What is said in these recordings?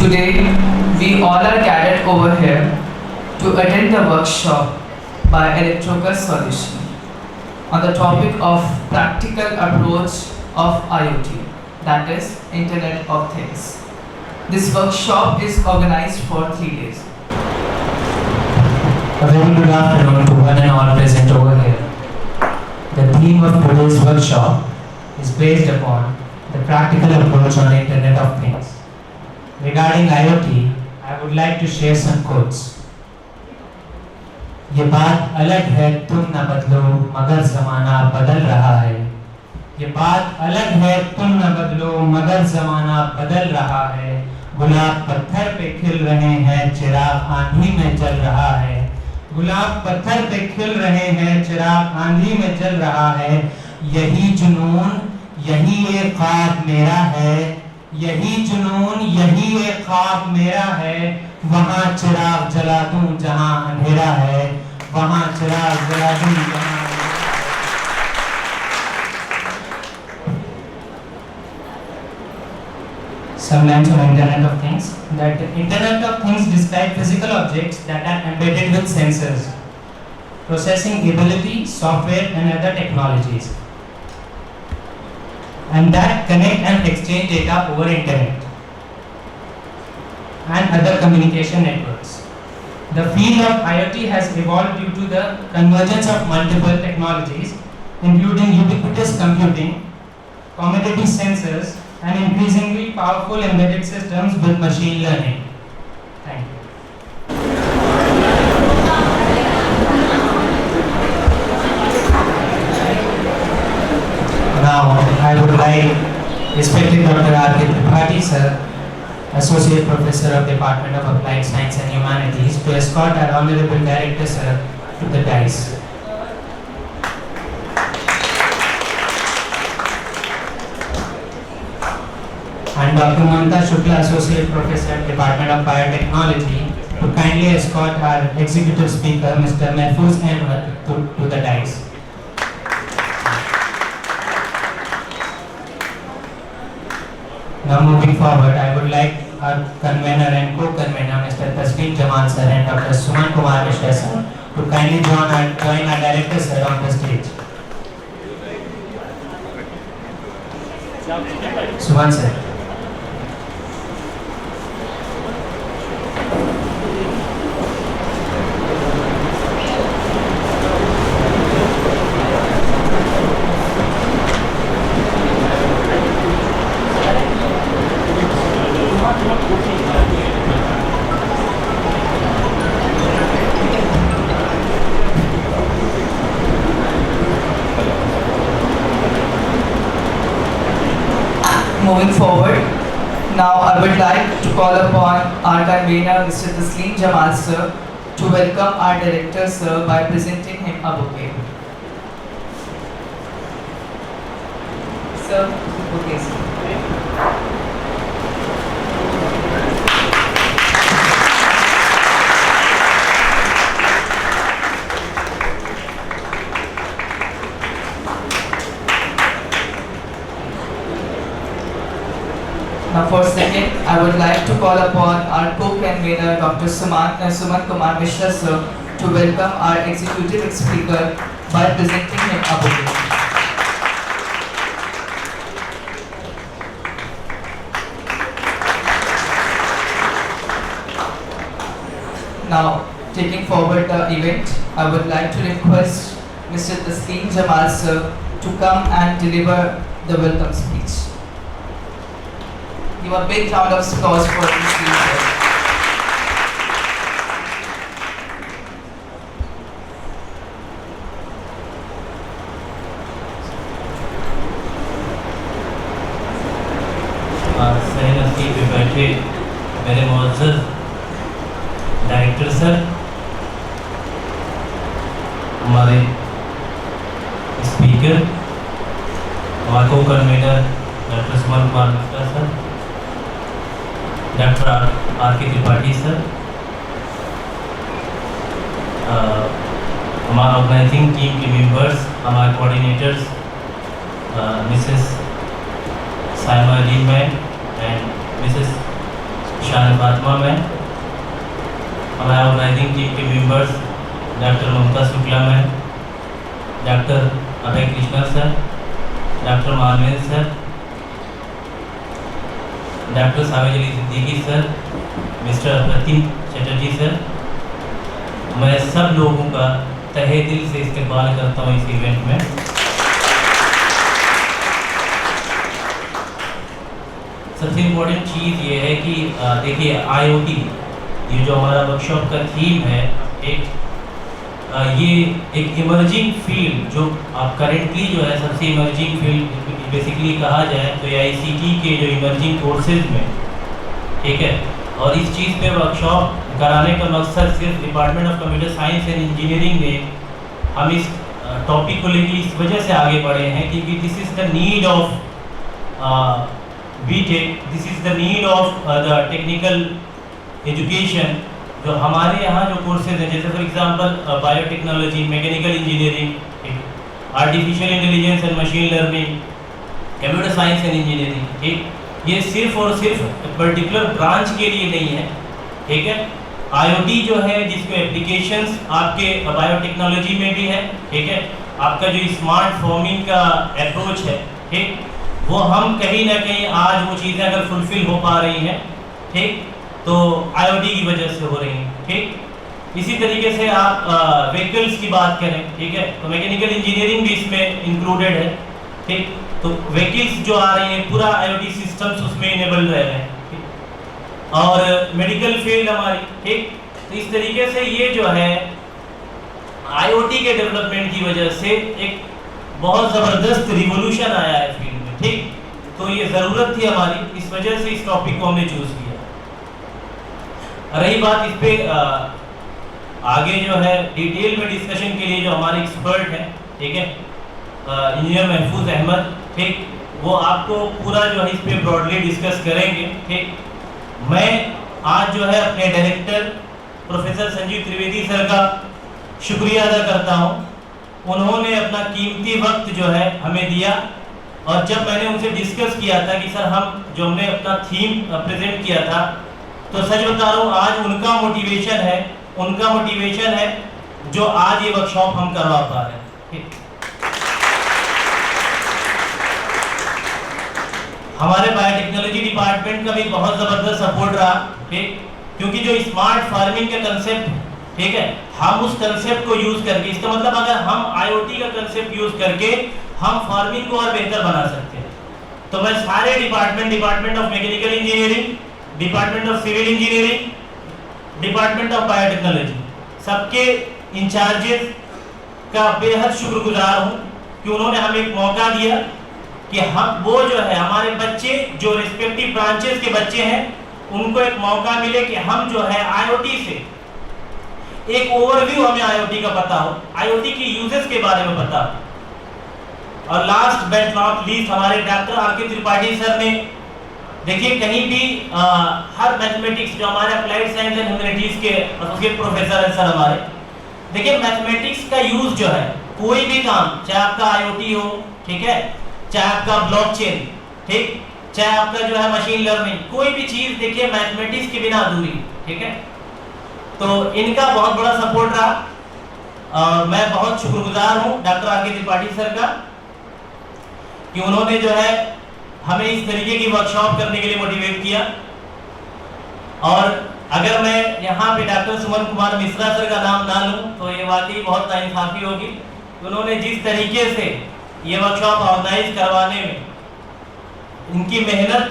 Today, we all are gathered over here to attend the workshop by Electrocus Solution on the topic of practical approach of IoT, that is Internet of Things. This workshop is organized for 3 days. A very good afternoon to one and all present over here. The theme of today's workshop is based upon the practical approach on the Internet of Things. Regarding IoT, I would like to share some quotes. ये बात अलग है तुम न बदलो मगर ज़माना बदल रहा है. ये बात अलग है तुम न बदलो मगर ज़माना बदल रहा है. गुलाब पत्थर पे खिल रहे हैं चिराग आंधी में जल रहा है. गुलाब पत्थर पे खिल रहे हैं चिराग आंधी में जल रहा है. यही जुनून यही एक ख्वाब मेरा है. यही जुनून यही एक ख्वाब मेरा है. वहाँ चिराग जला दूं जहाँ अंधेरा है. वहाँ चिराग जला दूं जहाँ. Some lines on Internet of Things. That Internet of Things describe physical objects that are embedded with sensors, processing ability, software and other technologies, and that connect and exchange data over Internet and other communication networks. The field of IoT has evolved due to the convergence of multiple technologies, including ubiquitous computing, commodity sensors, and increasingly powerful embedded systems with machine learning. Thank you. Now, I would like respected Dr. R.K. Tripathi, sir, Associate Professor of Department of Applied Science and Humanities, to escort our Honorable Director, sir, to the dais. And Dr. Mamta Shukla, Associate Professor, Department of Biotechnology, to kindly escort our Executive Speaker, Mr. Mahfouz Ahmed, to the dais. Now moving forward, I would like our convener and co-convener, Mr. Taslim Jamal sir and Dr. Suman Kumar Mishra sir, to kindly join our director sir on the stage. Suman sir. Moving forward, now I would like to call upon our convener, Mr. Taslim Jamal sir, to welcome our director sir by presenting him a bouquet. Sir, bouquet sir. Now for second, I would like to call upon our co-convener Dr. Suman Kumar Mishra sir to welcome our executive speaker by presenting him a bouquet. Now, taking forward the event, I would like to request Mr. Taslim Jamal sir to come and deliver the welcome speech. Give a big round of applause for this speaker. सही नसीब पे बैठे मेरे मुअज़्ज़ज़ director sir, हमारे speaker, हमारे को convener doctor Suman Kumar Mishra sir, doctor R.K. Tripathi sir, हमारा ऑर्गेनाइजिंग टीम के मेंबर्स, हमारे coordinators, Mrs Saima Ali ma'am and Mrs Shan Fatima ma'am, हमारे ऑर्गेनाइजिंग टीम के members doctor Mamta Shukla ma'am, doctor Abhay Krishna sir, doctor Manvendra sir, doctor Saved Ali Siddiqui sir, mister Pratim Chatterjee sir, मैं सब लोगों का तहे दिल से इस्तेमाल करता हूँ इस इवेंट में। सबसे इम्पोर्टेंट चीज़ ये है कि देखिए IoT, ये जो हमारा वर्कशॉप का थीम है, ये एक इमर्जिंग फील्ड जो आप करेंटली जो है सबसे इमर्जिंग फील्ड बेसिकली कहा जाए तो AICT के जो इमर्जिंग कोर्सेज में, ठीक है। और इस चीज़ पे वर्कशॉप कराने का मकसद सिर्फ department of computer science and engineering ने हम इस टॉपिक को लेकर इस वजह से आगे बढ़े हैं क्योंकि this is the need of BTech, this is the need of the technical education. जो हमारे यहाँ जो कोर्सेज हैं जैसे for example biotechnology, mechanical engineering, artificial intelligence and machine learning, computer science and engineering, ठीक, ये सिर्फ और सिर्फ पर्टिकुलर ब्रांच के लिए नहीं है, ठीक है। IoT जो है जिसको एप्लीकेशंस आपके बायोटेक्नोलॉजी में भी है, ठीक है। आपका जो स्मार्ट फार्मिंग का अप्रोच है, ठीक, वो हम कहीं ना कहीं आज वो चीज़ें अगर फुलफिल हो पा रही हैं, ठीक, तो IoT की वजह से हो रही हैं, ठीक। इसी तरीके से आप व्हीकल्स की बात करें, ठीक है, तो मैकेनिकल इंजीनियरिंग भी इसमें इंक्लूडेड है, ठीक। तो व्हीकल्स जो आ रही हैं पूरा IoT सिस्टम्स उसमें इनेबल रह रहे हैं, ठीक? और मेडिकल फील्ड हमारी, ठीक। तो इस तरीके से ये जो है IoT के डेवलपमेंट की वजह से एक बहुत ज़बरदस्त रिवोल्यूशन आया है फील्ड में, ठीक। तो ये ज़रूरत थी हमारी, इस वजह से इस टॉपिक को हमने चूज़ किया। रही बात इस पे आगे जो है डिटेल में डिस्कशन के लिए जो हमारे एक्सपर्ट हैं, ठीक है, इंजीनियर महफूज अहमद, ठीक, वो आपको पूरा जो है इस पे ब्रॉडली डिस्कस करेंगे, ठीक। मैं आज जो है अपने director professor Sanjeev Trivedi sir का शुक्रिया अदा करता हूँ। उन्होंने अपना कीमती वक्त जो है हमें दिया और जब मैंने उनसे डिस्कस किया था कि सर हम जो हमने अपना थीम प्रेजेंट किया था, तो सच बता रहा हूँ आज उनका मोटिवेशन है जो आज ये वर्कशॉप हम करवा पा रहे हैं, ठीक। हमारे बायोटेक्नोलॉजी डिपार्टमेंट का भी बहुत ज़बरदस्त सपोर्ट रहा, ठीक, क्योंकि जो स्मार्ट फार्मिंग का कंसेप्ट, ठीक है, हम उस कंसेप्ट को यूज़ करके, इसका मतलब अगर हम IoT का कंसेप्ट यूज़ करके हम फार्मिंग को और बेहतर बना सकते हैं। तो मैं सारे department of mechanical engineering, department of civil engineering, department of biotechnology, सबके इंचार्जेस का बेहद शुक्रगुजार हूँ कि उन्होंने हमें एक मौका दिया कि हम वो जो है हमारे बच्चे जो रिस्पेक्टिव ब्रांचेस के बच्चे हैं उनको एक मौका मिले कि हम जो है IoT से एक ओवरव्यू हमें IoT का पता हो, IoT की यूजेस के बारे में पता हो। और लास्ट बट नॉट लीस्ट हमारे डॉक्टर RK त्रिपाठी सर ने, देखिए कहीं भी हर मैथमेटिक्स जो हमारे अप्लाइड साइंस एंड ह्यूमैनिटीज के एसोसिएट प्रोफेसर हैं सर हमारे, देखिए मैथमेटिक्स का यूज जो है कोई भी काम, चाहे आपका IoT हो, ठीक है, चाहे आपका ब्लॉकचेन, ठीक, चाहे आपका जो है मशीन लर्निंग, कोई भी चीज देखिए मैथमेटिक्स के बिना अधूरी, ठीक है। तो इनका बहुत बड़ा सपोर्ट रहा और मैं बहुत शुक्रगुजार हूँ डॉक्टर RK त्रिपाठी सर का कि उन्होंने जो है हमें इस तरीके की वर्कशॉप करने के लिए मोटिवेट किया। और अगर मैं यहाँ पे डॉक्टर सुमन कुमार मिश्रा सर का नाम ना लूँ तो ये वाकई बहुत नाइंसाफी होगी। उन्होंने जिस तरीके से ये वर्कशॉप ऑर्गेनाइज करवाने में उनकी मेहनत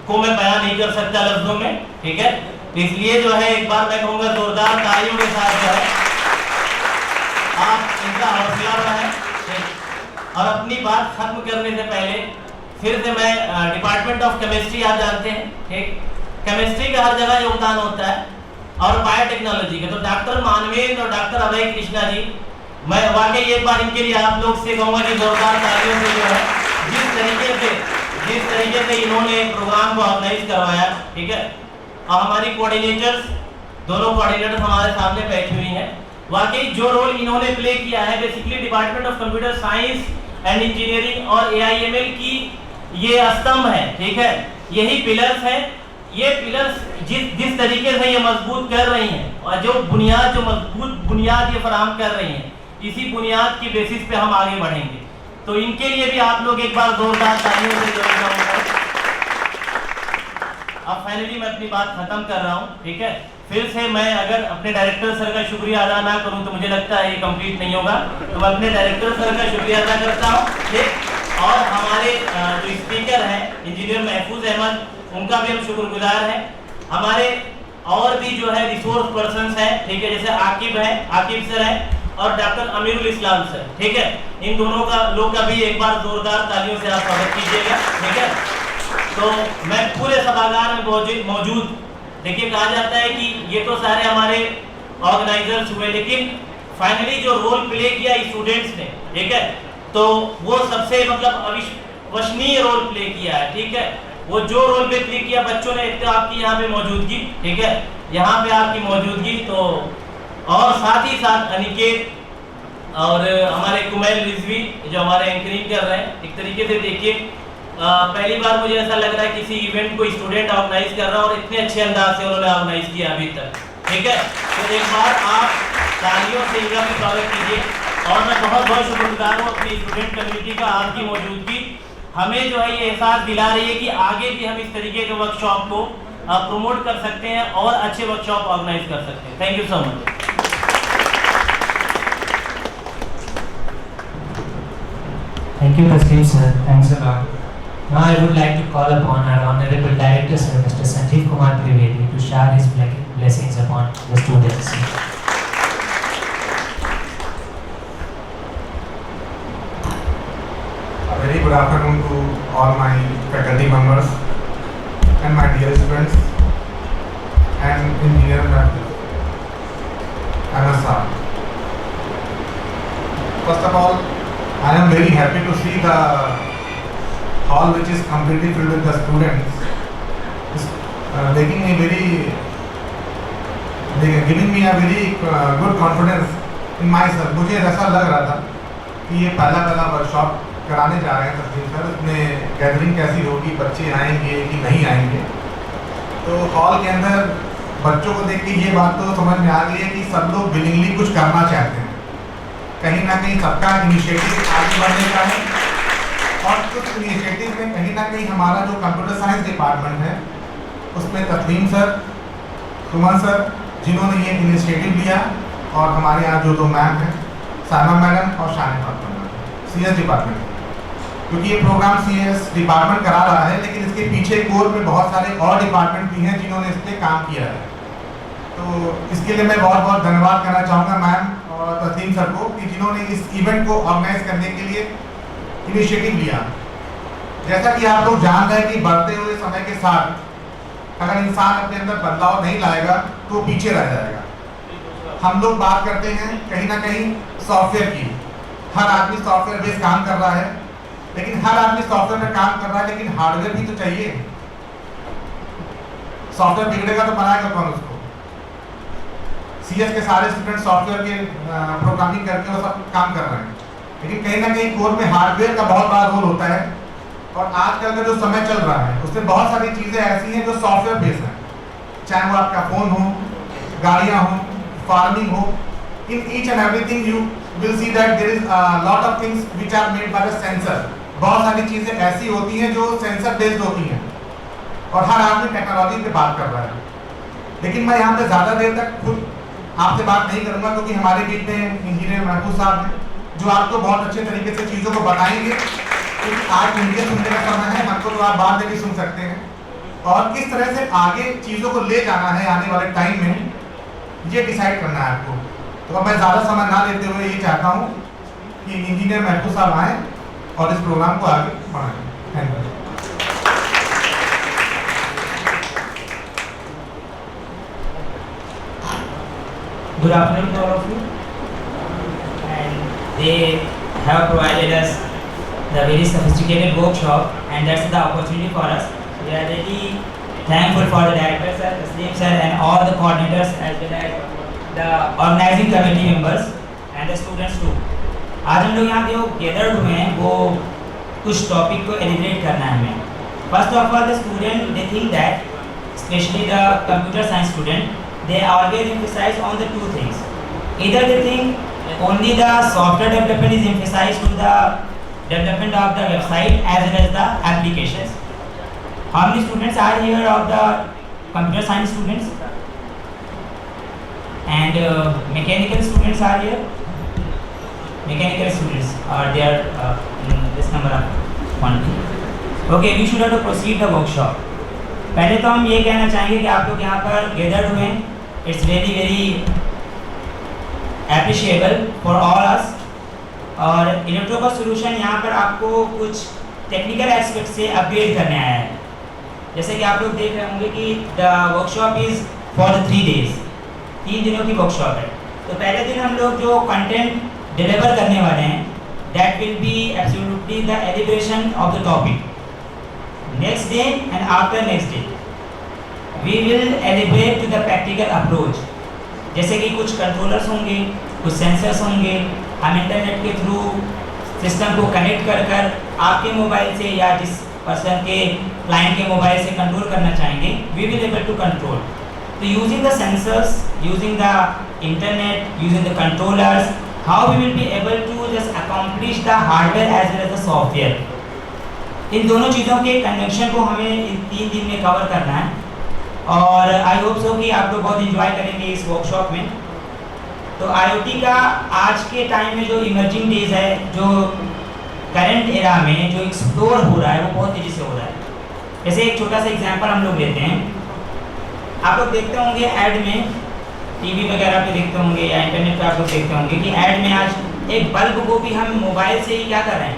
को मैं बयान नहीं कर सकता लफ्जों में, ठीक है। तो इसलिए जो है एक बार मैं कहूँगा जोरदार तालियों के साथ जो है आप इनका हौसला बढ़ाएं। और अपनी बात खत्म करने से पहले फिर से मैं डिपार्टमेंट ऑफ केमिस्ट्री आप जानते हैं, ठीक, केमिस्ट्री का हर जगह योगदान होता है और बायोटेक्नोलॉजी का, तो डॉक्टर मानवेंद्र और डॉक्टर अभय कृष्णा जी, मैं वाकई एक बार इनके लिए आप लोग से कहूँगा कि जोरदार तालियों से जो है जिस तरीके से इन्होंने प्रोग्राम को ऑर्गेनाइज करवाया, ठीक है। और हमारी कोऑर्डिनेटर्स, दोनों कोऑर्डिनेटर्स हमारे सामने बैठी हुई हैं, वाकई जो रोल इन्होंने प्ले किया है basically department of computer science and engineering और AIML की ये स्तंभ है, ठीक है, यही पिलर्स हैं ये पिलर्स जिस तरीके से ये मजबूत कर रही हैं और जो मजबूत बुनियाद ये फराहम कर रही हैं, इसी बुनियाद की बेसिस पे हम आगे बढ़ेंगे। तो इनके लिए भी आप लोग एक बार जोरदार तालियों से जरूर करूंगा। अब फाइनली मैं अपनी बात खत्म कर रहा हूँ, ठीक है। फिर से मैं अगर अपने डायरेक्टर सर का शुक्रिया अदा ना करूँ तो मुझे लगता है ये कंप्लीट नहीं होगा। तो मैं अपने डायरेक्टर सर का शुक्रिया अदा करता हूँ, ठीक। और हमारे जो स्पीकर हैं इंजीनियर महफूज अहमद, उनका भी हम शुक्रगुजार हैं। हमारे और भी जो है रिसोर्स पर्सन्स हैं, ठीक है, जैसे आकिब सर हैं और डॉक्टर अमीरुल इस्लाम सर, ठीक है। इन दोनों लोग का भी एक बार जोरदार तालियों से आप स्वागत कीजिएगा, ठीक है। तो मैं पूरे सभागार में मौजूद, देखिए कहा जाता है कि ये तो सारे हमारे ऑर्गेनाइजर्स हुए, लेकिन फाइनली जो रोल प्ले किया स्टूडेंट्स ने, ठीक है, तो वो सबसे मतलब अविश्वसनीय रोल प्ले किया है, ठीक है। वो जो रोल प्ले किया बच्चों ने, एक तो आपकी यहाँ पे मौजूदगी, ठीक है, यहाँ पे आपकी मौजूदगी, तो और साथ ही साथ अनिकेत और हमारे कुमैल रिजवी जो हमारे एंकरिंग कर रहे हैं। एक तरीके से देखिए पहली बार मुझे ऐसा लग रहा है किसी इवेंट को स्टूडेंट ऑर्गेनाइज कर रहा है और इतने अच्छे अंदाज से उन्होंने ऑर्गेनाइज किया अभी तक, ठीक है। तो एक बार आप तालियों से इनका भी स्वागत कीजिए। और मैं बहुत बहुत शुक्रगुजार हूँ अपनी स्टूडेंट कम्युनिटी का। आपकी मौजूदगी हमें जो है ये एहसास दिला रही है कि आगे भी हम इस तरीके के वर्कशॉप को प्रमोट कर सकते हैं और अच्छे वर्कशॉप ऑर्गेनाइज कर सकते हैं। Thank you so much. Thank you, Taslim sir. Thanks a lot. Now I would like to call upon our Honorable Director, Sir Mr. Sanjeev Kumar Trivedi, to shower his blessings upon the students. A very good afternoon to all my faculty members and my dear students and engineer MSR. First of all, I am very happy to see the hall which is completely filled with the students. It's giving me a very good confidence in myself. मुझे ऐसा लग रहा था कि ये पहला workshop कराने जा रहे हैं तस्लीम सर, उसमें गैदरिंग कैसी होगी, बच्चे आएंगे कि नहीं आएंगे। तो हॉल के अंदर बच्चों को देख के ये बात तो समझ में आ गई है कि सब लोग विलिंगली कुछ करना चाहते हैं। कहीं ना कहीं सबका इनिशिएटिव आगे बढ़ने का है और कुछ इनिशिएटिव में कहीं ना कहीं हमारा जो कंप्यूटर साइंस डिपार्टमेंट है उसमें तस्लीम सर, सुमन सर, जिन्होंने ये इनिशिएटिव लिया, और हमारे यहाँ जो दो मैम हैं, सामा मैडम और शानिफा मैडम, CS डिपार्टमेंट, क्योंकि ये प्रोग्राम CS डिपार्टमेंट करा रहा है, लेकिन इसके पीछे कोर में बहुत सारे और डिपार्टमेंट भी हैं जिन्होंने इस पर काम किया है। तो इसके लिए मैं बहुत बहुत धन्यवाद करना चाहूँगा मैम और तस्लीम सर को कि जिन्होंने इस इवेंट को ऑर्गेनाइज करने के लिए इनिशिएटिव लिया। जैसा कि आप लोग जान रहे हैं कि बढ़ते हुए समय के साथ अगर इंसान अपने अंदर बदलाव नहीं लाएगा तो पीछे रह जाएगा। हम लोग बात करते हैं कहीं ना कहीं सॉफ्टवेयर की, हर आदमी सॉफ्टवेयर बेस्ड काम कर रहा है, लेकिन हर आदमी सॉफ्टवेयर में काम कर रहा है, लेकिन हार्डवेयर भी तो चाहिए। सॉफ्टवेयर बिगड़ेगा तो बनाएगा कौन उसको? CS के सारे स्टूडेंट सॉफ्टवेयर के प्रोग्रामिंग करके वो सब काम कर रहे हैं, लेकिन कहीं ना कहीं कोर में हार्डवेयर का बहुत बड़ा रोल होता है। और आजकल का जो समय चल रहा है उसमें बहुत सारी चीज़ें ऐसी हैं जो सॉफ्टवेयर बेस्ड हैं, चाहे वो आपका फ़ोन हो, गाड़ियाँ हो, फार्मिंग हो, in each and everything you will see that there is lot of things which are made by the sensor. बहुत सारी चीज़ें ऐसी होती हैं जो सेंसर बेस्ड होती हैं और हर आदमी टेक्नोलॉजी पे बात कर रहा है। लेकिन मैं यहाँ पे ज़्यादा देर तक खुद आपसे बात नहीं करूँगा, क्योंकि हमारे बीच में इंजीनियर महफूज साहब हैं जो आपको बहुत अच्छे तरीके से चीज़ों को बताएंगे, क्योंकि आज उनके सुनने का समय है, हमको तो आप बाद में भी सुन सकते हैं। और किस तरह से आगे चीज़ों को ले जाना है आने वाले टाइम में, ये डिसाइड करना है आपको। तो अब मैं ज़्यादा समय ना लेते हुए ये चाहता हूँ कि इंजीनियर महफूज साहब आएँ और इस प्रोग्राम को आगे बढ़ाएँ। Thank you. Good afternoon to all of you. And they have provided us the very sophisticated workshop, and that's the opportunity for us. We are really thankful for the director sir, Taslim sir, and all the coordinators as well as the organizing committee members and the students too. आज हम लोग यहाँ जो gathered हुए हैं वो कुछ topic को एलिमिनेट करना है हमें। First of all the student they think that especially the computer science student, they always emphasize on the two things. Either they think only the software development is emphasized to the development of the website as well as the applications. How many students are here of the computer science students? And mechanical students are here? Mechanical students are there in this number of quantity. Okay, we should have to proceed the workshop. पहले तो हम ये कहना चाहेंगे कि आप लोग यहाँ पर गैदर्ड हुए हैं. It's really very appreciable for all us. और इलेक्ट्रो का सोल्यूशन यहाँ पर आपको कुछ टेक्निकल एस्पेक्ट से अपग्रेड करने आया है. जैसे कि आप लोग देख रहे होंगे कि the workshop is for 3 days, 3 दिनों की वर्कशॉप है. तो पहले दिन हम लोग जो कंटेंट डिलीवर करने वाले हैं, that will be absolutely the elaboration of the topic. Next day and after next day we will elaborate to the practical approach. जैसे कि कुछ कंट्रोलर्स होंगे, कुछ सेंसर्स होंगे. हम इंटरनेट के थ्रू सिस्टम को कनेक्ट कर कर आपके मोबाइल से या जिस पर्सन के क्लाइंट के मोबाइल से कंट्रोल करना चाहेंगे, we will able to control. तो using the sensors, using the internet, using the controllers, how we will be able to just accomplish the hardware as well as the software. इन दोनों चीज़ों के connection को हमें इन 3 दिन में कवर करना है. और आई होप सो कि आप लोग बहुत इंजॉय करेंगे इस वर्कशॉप में. तो IoT का आज के टाइम में जो इमर्जिंग डेज है, जो करंट एरा में जो एक्सप्लोर हो रहा है, वो बहुत तेज़ी से हो रहा है. जैसे एक छोटा सा एग्जांपल हम लोग लेते हैं. आप लोग देखते होंगे ऐड में, टीवी वगैरह पे देखते होंगे या इंटरनेट पे आप लोग देखते होंगे कि ऐड में आज एक बल्ब को भी हम मोबाइल से ही क्या कर रहे हैं,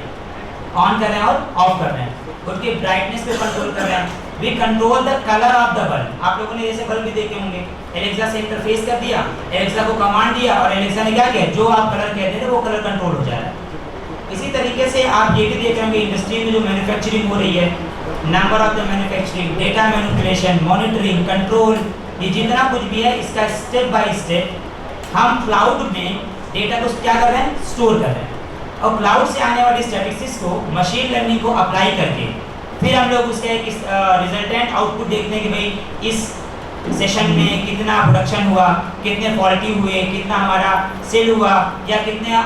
ऑन कर रहे हैं और ऑफ कर रहे हैं. उसके ब्राइटनेस पे कंट्रोल कर रहे हैं. We control the colour of the bulb. आप लोगों ने जैसे बल्ब भी देखे होंगे, एलेक्सा से इंटरफेस कर दिया, एलेक्सा को कमांड दिया और एलेक्सा ने क्या किया, जो आप कलर कहते थे वो कलर कंट्रोल हो जा रहा है. इसी तरीके से आप ये भी देख रहे होंगे इंडस्ट्री में जो मैन्युफैक्चरिंग हो रही है, number of the manufacturing, data manipulation, monitoring, control, ये जितना कुछ भी है इसका स्टेप बाय स्टेप हम क्लाउड में डेटा को क्या कर रहे हैं, स्टोर कर रहे हैं. और क्लाउड से आने वाली स्टैटिस्टिक्स को मशीन लर्निंग को अप्लाई करके फिर हम लोग उसके एक रिजल्टेंट आउटपुट देखते हैं कि भाई इस सेशन में कितना प्रोडक्शन हुआ, कितने फॉल्टी हुए, कितना हमारा सेल हुआ या कितने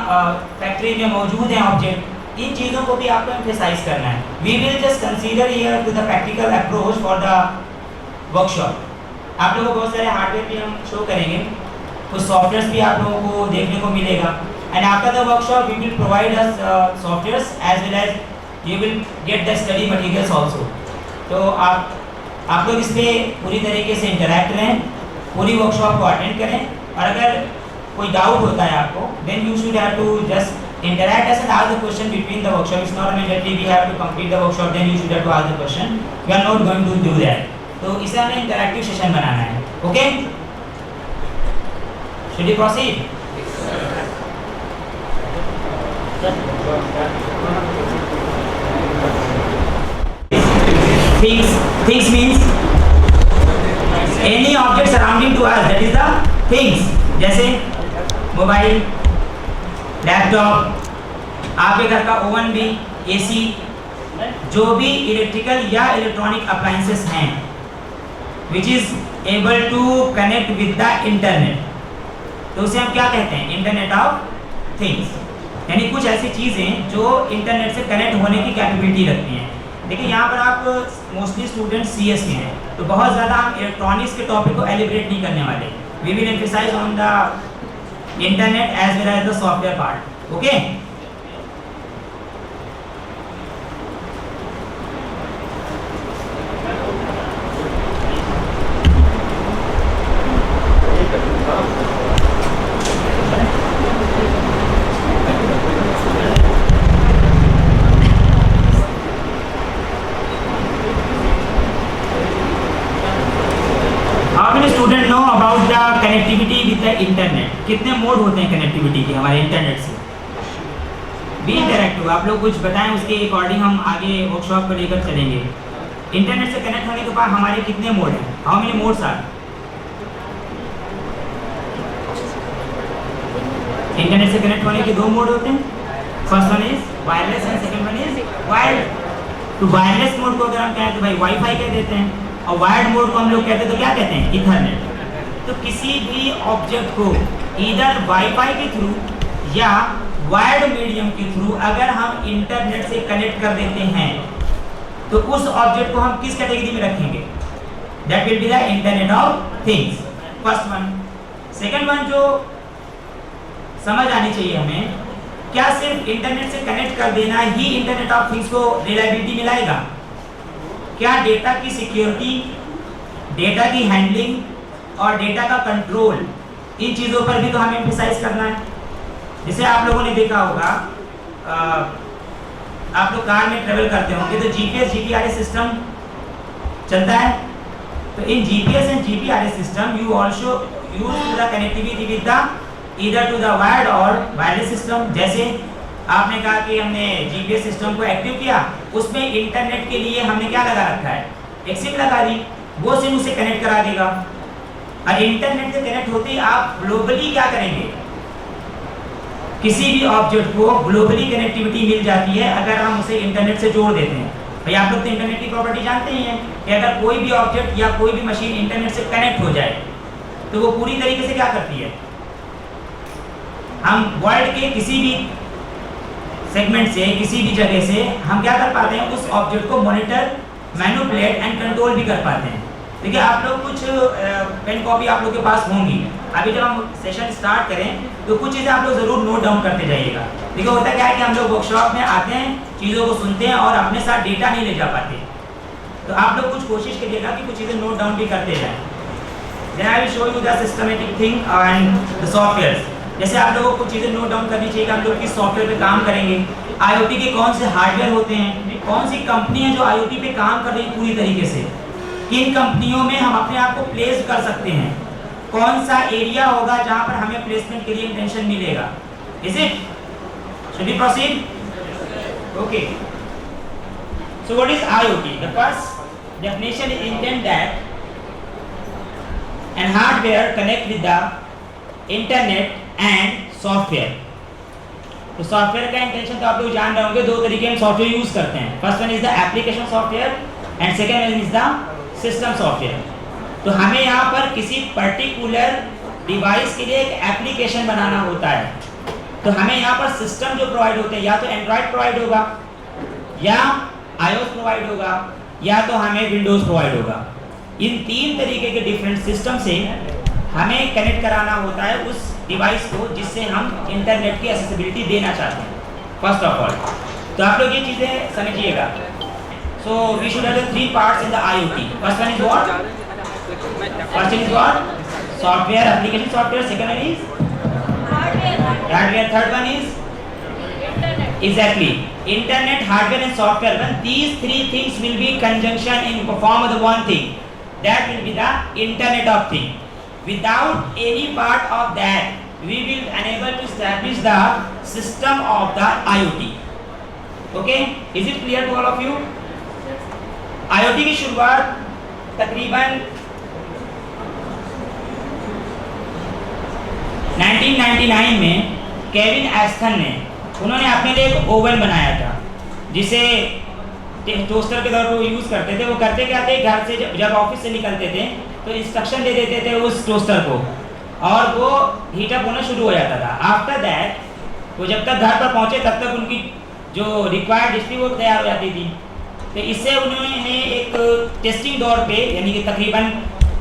फैक्ट्री में मौजूद हैं ऑब्जेक्ट. इन चीज़ों को भी आपको एम्फेसाइज करना है. We will just consider here to the practical approach for the workshop. आप लोगों को बहुत सारे हार्डवेयर भी हम शो करेंगे, कुछ सॉफ्टवेयर्स भी आप लोगों को देखने को मिलेगा. And after the workshop we will provide us softwares as well as you will get the study materials also. तो आप लोग इस पर पूरी तरीके से इंटरैक्ट रहें, पूरी वर्कशॉप को अटेंड करें. और अगर कोई डाउट होता है आपको, then you should have to just interact us and ask the question between the workshop. It's not immediately we have to complete the workshop, then you should have to ask the question. We are not going to do that. तो इसे हमें interactive session बनाना है. Okay, should we proceed? Things means any object surrounding to us, that is the things. जैसे mobile, laptop, आपके घर का oven भी, AC, जो भी इलेक्ट्रिकल या इलेक्ट्रॉनिक अप्लायंसेस हैं which is able to connect with the internet, तो उसे हम क्या कहते हैं, इंटरनेट ऑफ थिंग्स. यानी कुछ ऐसी चीज़ें जो इंटरनेट से कनेक्ट होने की कैपेबिलिटी रखती हैं. देखिए यहाँ पर आप मोस्टली स्टूडेंट CS के हैं, तो बहुत ज़्यादा हम इलेक्ट्रॉनिक्स के टॉपिक को एलिब्रेट नहीं करने वाले. We will emphasise on the internet as well as the software part. Okay, how many students know about the connectivity with the internet? कितने मोड होते हैं कनेक्टिविटी के हमारे इंटरनेट से? Be interactive. आप लोग कुछ बताएं, उसके अकॉर्डिंग हम आगे वर्कशॉप को लेकर चलेंगे. इंटरनेट से कनेक्ट होने के बाद हमारे कितने मोड हैं? How many modes are? Internet से कनेक्ट होने के 2 मोड होते हैं. First one is wireless and second one is wired. तो वायरलेस मोड को अगर हम कहें तो भाई वाईफाई कह देते हैं. और वायर्ड मोड को हम लोग कहते हैं तो क्या कहते हैं, इथरनेट। तो किसी भी ऑब्जेक्ट को इधर वाईफाई के थ्रू या वायर्ड मीडियम के थ्रू अगर हम इंटरनेट से कनेक्ट कर देते हैं तो उस ऑब्जेक्ट को हम किस कैटेगरी में रखेंगे, that will be the internet of things, first one. Second one जो समझ आनी चाहिए हमें, क्या सिर्फ इंटरनेट से कनेक्ट कर देना ही इंटरनेट ऑफ थिंग्स को रिलायबिलिटी मिलाएगा? क्या डेटा की सिक्योरिटी, डेटा की हैंडलिंग और डेटा का कंट्रोल, इन चीज़ों पर भी तो हमें एम्फसाइज करना है। जैसे आप लोगों ने देखा होगा, आप लोग कार में ट्रेवल करते होंगे तो जीपीएस जीपीआरएस सिस्टम चलता है। तो इन GPS and GPRS system you also use to the connectivity with the either to the wired और वायरलेस सिस्टम। जैसे आपने कहा कि हमने जीपीएस सिस्टम को एक्टिव किया, उसमें इंटरनेट के लिए हमने क्या लगा रखा है, एक सिम लगा दी, वो सिम उसे कनेक्ट करा देगा। और इंटरनेट से कनेक्ट होते ही आप ग्लोबली क्या करेंगे, किसी भी ऑब्जेक्ट को ग्लोबली कनेक्टिविटी मिल जाती है अगर हम उसे इंटरनेट से जोड़ देते हैं। भाई आप लोग तो इंटरनेट की प्रॉपर्टी जानते ही हैं कि अगर कोई भी ऑब्जेक्ट या कोई भी मशीन इंटरनेट से कनेक्ट हो जाए तो वो पूरी तरीके से क्या करती है, हम वर्ल्ड के किसी भी सेगमेंट से, किसी भी जगह से हम क्या कर पाते हैं, उस ऑब्जेक्ट को मॉनिटर, मैनिपुलेट एंड कंट्रोल भी कर पाते हैं। देखिए आप लोग कुछ पेन कॉपी आप लोग के पास होंगी, अभी जब हम सेशन स्टार्ट करें तो कुछ चीज़ें आप लोग ज़रूर नोट डाउन करते जाइएगा। देखिए होता क्या है कि हम लोग वर्कशॉप में आते हैं, चीज़ों को सुनते हैं और अपने साथ डेटा नहीं ले जा पाते, तो आप लोग कुछ कोशिश करिएगा कि कुछ चीज़ें नोट डाउन भी करते जाएं। Then I will show you the systematic thing and the software. जैसे आप लोगों को कुछ चीज़ें नोट डाउन करनी चाहिए कि हम लोग किस सॉफ्टवेयर पे काम करेंगे, आईओटी के कौन से हार्डवेयर होते हैं, कौन सी कंपनी है जो आईओटी पे काम कर रही है पूरी तरीके से, किन कंपनियों में हम अपने आप को प्लेस कर सकते हैं, कौन सा एरिया होगा जहां पर हमें प्लेसमेंट के लिए इंटेंशन मिलेगा। Is it? Should we proceed? Okay, so what is IoT? The first definition is intent that an hardware connect with the internet and software. तो सॉफ्टवेयर का इंटेंशन तो आप लोग जान रहे होंगे, दो तरीके हम सॉफ्टवेयर यूज करते हैं। First one is the application software and second one is the system software. तो हमें यहाँ पर किसी पर्टिकुलर डिवाइस के लिए एक एप्लीकेशन बनाना होता है, तो हमें यहाँ पर सिस्टम जो प्रोवाइड होते हैं, या तो एंड्रॉयड प्रोवाइड होगा, या आईओएस प्रोवाइड होगा, या तो हमें विंडोज प्रोवाइड होगा। इन तीन तरीके के डिफरेंट सिस्टम से हमें कनेक्ट कराना होता है उस डिवाइस को जिससे हम इंटरनेट की एक्सेसिबिलिटी देना चाहते हैं। फर्स्ट ऑफ ऑल तो आप लोग ये चीज़ें समझिएगा। So we should have the three parts in the IoT. First one is what? First one is what? Software, application software. Second one is hardware. Third one is internet. Exactly. Internet, hardware and software. When these three things will be conjunction in form of the one thing, that will be the Internet of Things. Without any part of that, we will unable to establish the system of the IoT. Okay? Is it clear to all of you? IoT की शुरुआत तकरीबन 1999 में Kevin एस्थन ने, उन्होंने अपने लिए एक oven बनाया था जिसे टोस्टर के तौर पर यूज़ करते थे। वो करते क्या थे, घर से जब ऑफिस से निकलते थे तो इंस्ट्रक्शन दे देते थे उस टोस्टर को और वो हीटअप होना शुरू हो जाता था। आफ्टर दैट वो जब तक घर पर पहुँचे तब तक उनकी जो रिक्वायर्ड हिस्ट्री वो तैयार हो जाती थी। तो इससे उन्होंने एक टेस्टिंग दौर पे, यानी कि तकरीबन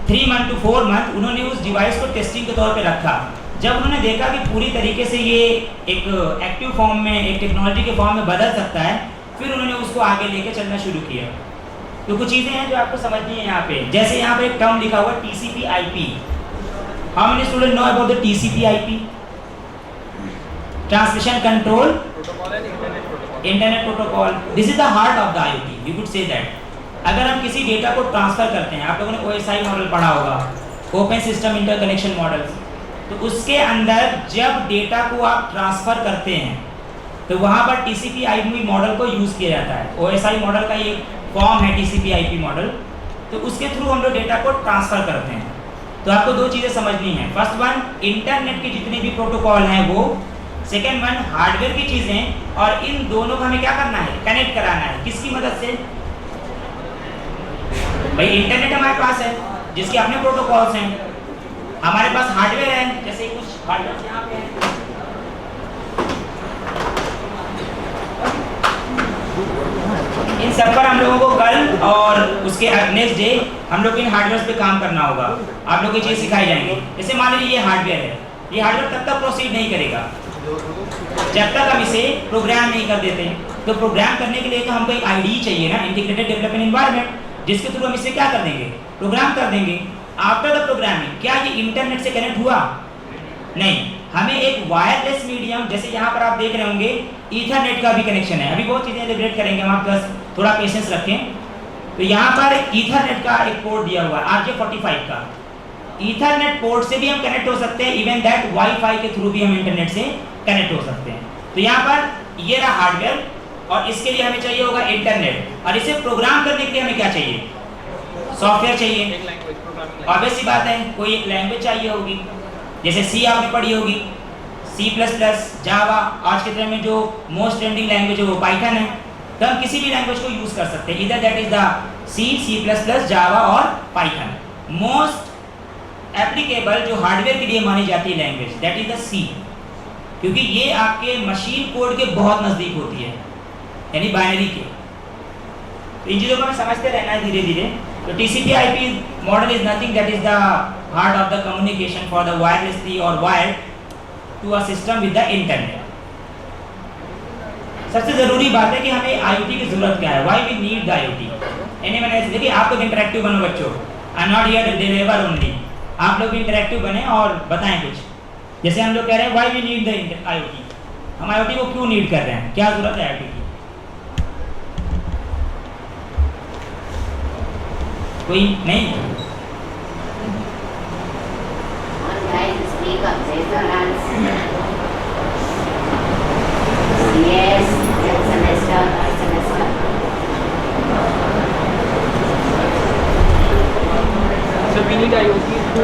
3 मंथ to 4 मंथ उन्होंने उस डिवाइस को टेस्टिंग के तौर पे रखा। जब उन्होंने देखा कि पूरी तरीके से ये एक एक्टिव फॉर्म में, एक टेक्नोलॉजी के फॉर्म में बदल सकता है, फिर उन्होंने उसको आगे लेके चलना शुरू किया। तो कुछ चीज़ें हैं जो आपको समझनी है यहाँ पे। जैसे यहाँ पे एक टर्म लिखा हुआ TCP/IP। How many student know about the TCP/IP? Transmission control internet protocol. This is the heart of the IoT, you could say that. अगर हम किसी डेटा को ट्रांसफर करते हैं, आप लोगों ने OSI मॉडल पढ़ा होगा, ओपन सिस्टम इंटरकनेक्शन मॉडल, तो उसके अंदर जब डेटा को आप ट्रांसफर करते हैं तो वहाँ पर TCP/IP मॉडल को यूज़ किया जाता है। OSI मॉडल का ये फॉर्म है TCP/IP मॉडल, तो उसके थ्रू हम लोग डेटा को ट्रांसफ़र करते हैं। तो आपको दो चीज़ें समझनी है। फर्स्ट वन, इंटरनेट के जितने भी प्रोटोकॉल हैं वो, सेकेंड वन हार्डवेयर की चीज़ें, और इन दोनों को हमें क्या करना है, कनेक्ट कराना है। किसकी मदद से? भाई इंटरनेट हमारे पास है जिसके अपने प्रोटोकॉल्स हैं, हमारे पास हार्डवेयर है, जैसे कुछ हार्डवेयर यहाँ पे है। इन सब पर हम लोगों को कल और उसके नेक्स्ट डे हम लोग इन हार्डवेयर पे काम करना होगा। आप लोग ये चीज़ सिखाई जाएंगी। जैसे मान लीजिए ये हार्डवेयर है, ये हार्डवेयर तब तक प्रोसीड नहीं करेगा जब तक हम इसे प्रोग्राम नहीं कर देते। तो प्रोग्राम करने के लिए तो हमको एक आईडी चाहिए ना, इंटीग्रेटेड डेवलपमेंट एनवायरनमेंट, जिसके थ्रू हम इसे क्या कर देंगे, प्रोग्राम कर देंगे। आफ्टर द प्रोग्रामिंग क्या ये इंटरनेट से कनेक्ट हुआ? नहीं, हमें एक वायरलेस मीडियम, जैसे यहाँ पर आप देख रहे होंगे ईथरनेट का भी कनेक्शन है। अभी बहुत चीज़ें एलिब्रेट करेंगे हम, आप बस थोड़ा पेशेंस रखें। तो यहाँ पर ईथरनेट का एक पोर्ट दिया हुआ है RJ45 का। ईथरनेट पोर्ट से भी हम कनेक्ट हो सकते हैं, इवन दैट वाईफाई के थ्रू भी हम इंटरनेट से कनेक्ट हो सकते हैं। तो यहाँ पर ये रहा हार्डवेयर और इसके लिए हमें चाहिए होगा इंटरनेट, और इसे प्रोग्राम करने के लिए हमें क्या चाहिए, सॉफ्टवेयर चाहिए। ऑब्वियस सी बात है, कोई एक लैंग्वेज चाहिए होगी, जैसे सी आपने पढ़ी होगी, C++, जावा, आज के टाइम में जो मोस्ट ट्रेंडिंग लैंग्वेज है वो पाइथन है। तो हम किसी भी लैंग्वेज को यूज़ कर सकते हैं, इधर दैट इज द C++, जावा और पाइथन। मोस्ट एप्लीकेबल जो हार्डवेयर के लिए मानी जाती है language that is the C, क्योंकि ये आपके मशीन कोड के बहुत नज़दीक होती है, यानी बाइनरी के। तो इन चीज़ों को हमें समझते रहना है धीरे धीरे। तो TCP/IP model is nothing that is the heart of the communication for the wirelessly और wired to a system with the internet. सबसे ज़रूरी बात है कि हमें IoT की ज़रूरत क्या है, why we need the IoT। Anyone else, देखिए आप लोग इंटरेक्टिव बनो बच्चों, I am not here to deliver only. आप लोग इंटरेक्टिव बने और बताएं कुछ। जैसे हम लोग कह रहे हैं why we need the IoT, हम IoT को क्यों नीड कर रहे हैं, क्या ज़रूरत है IoT की? कोई नहीं? Guys, speak up. Say your answer. Yes, third semester, third semester. So we need IoT to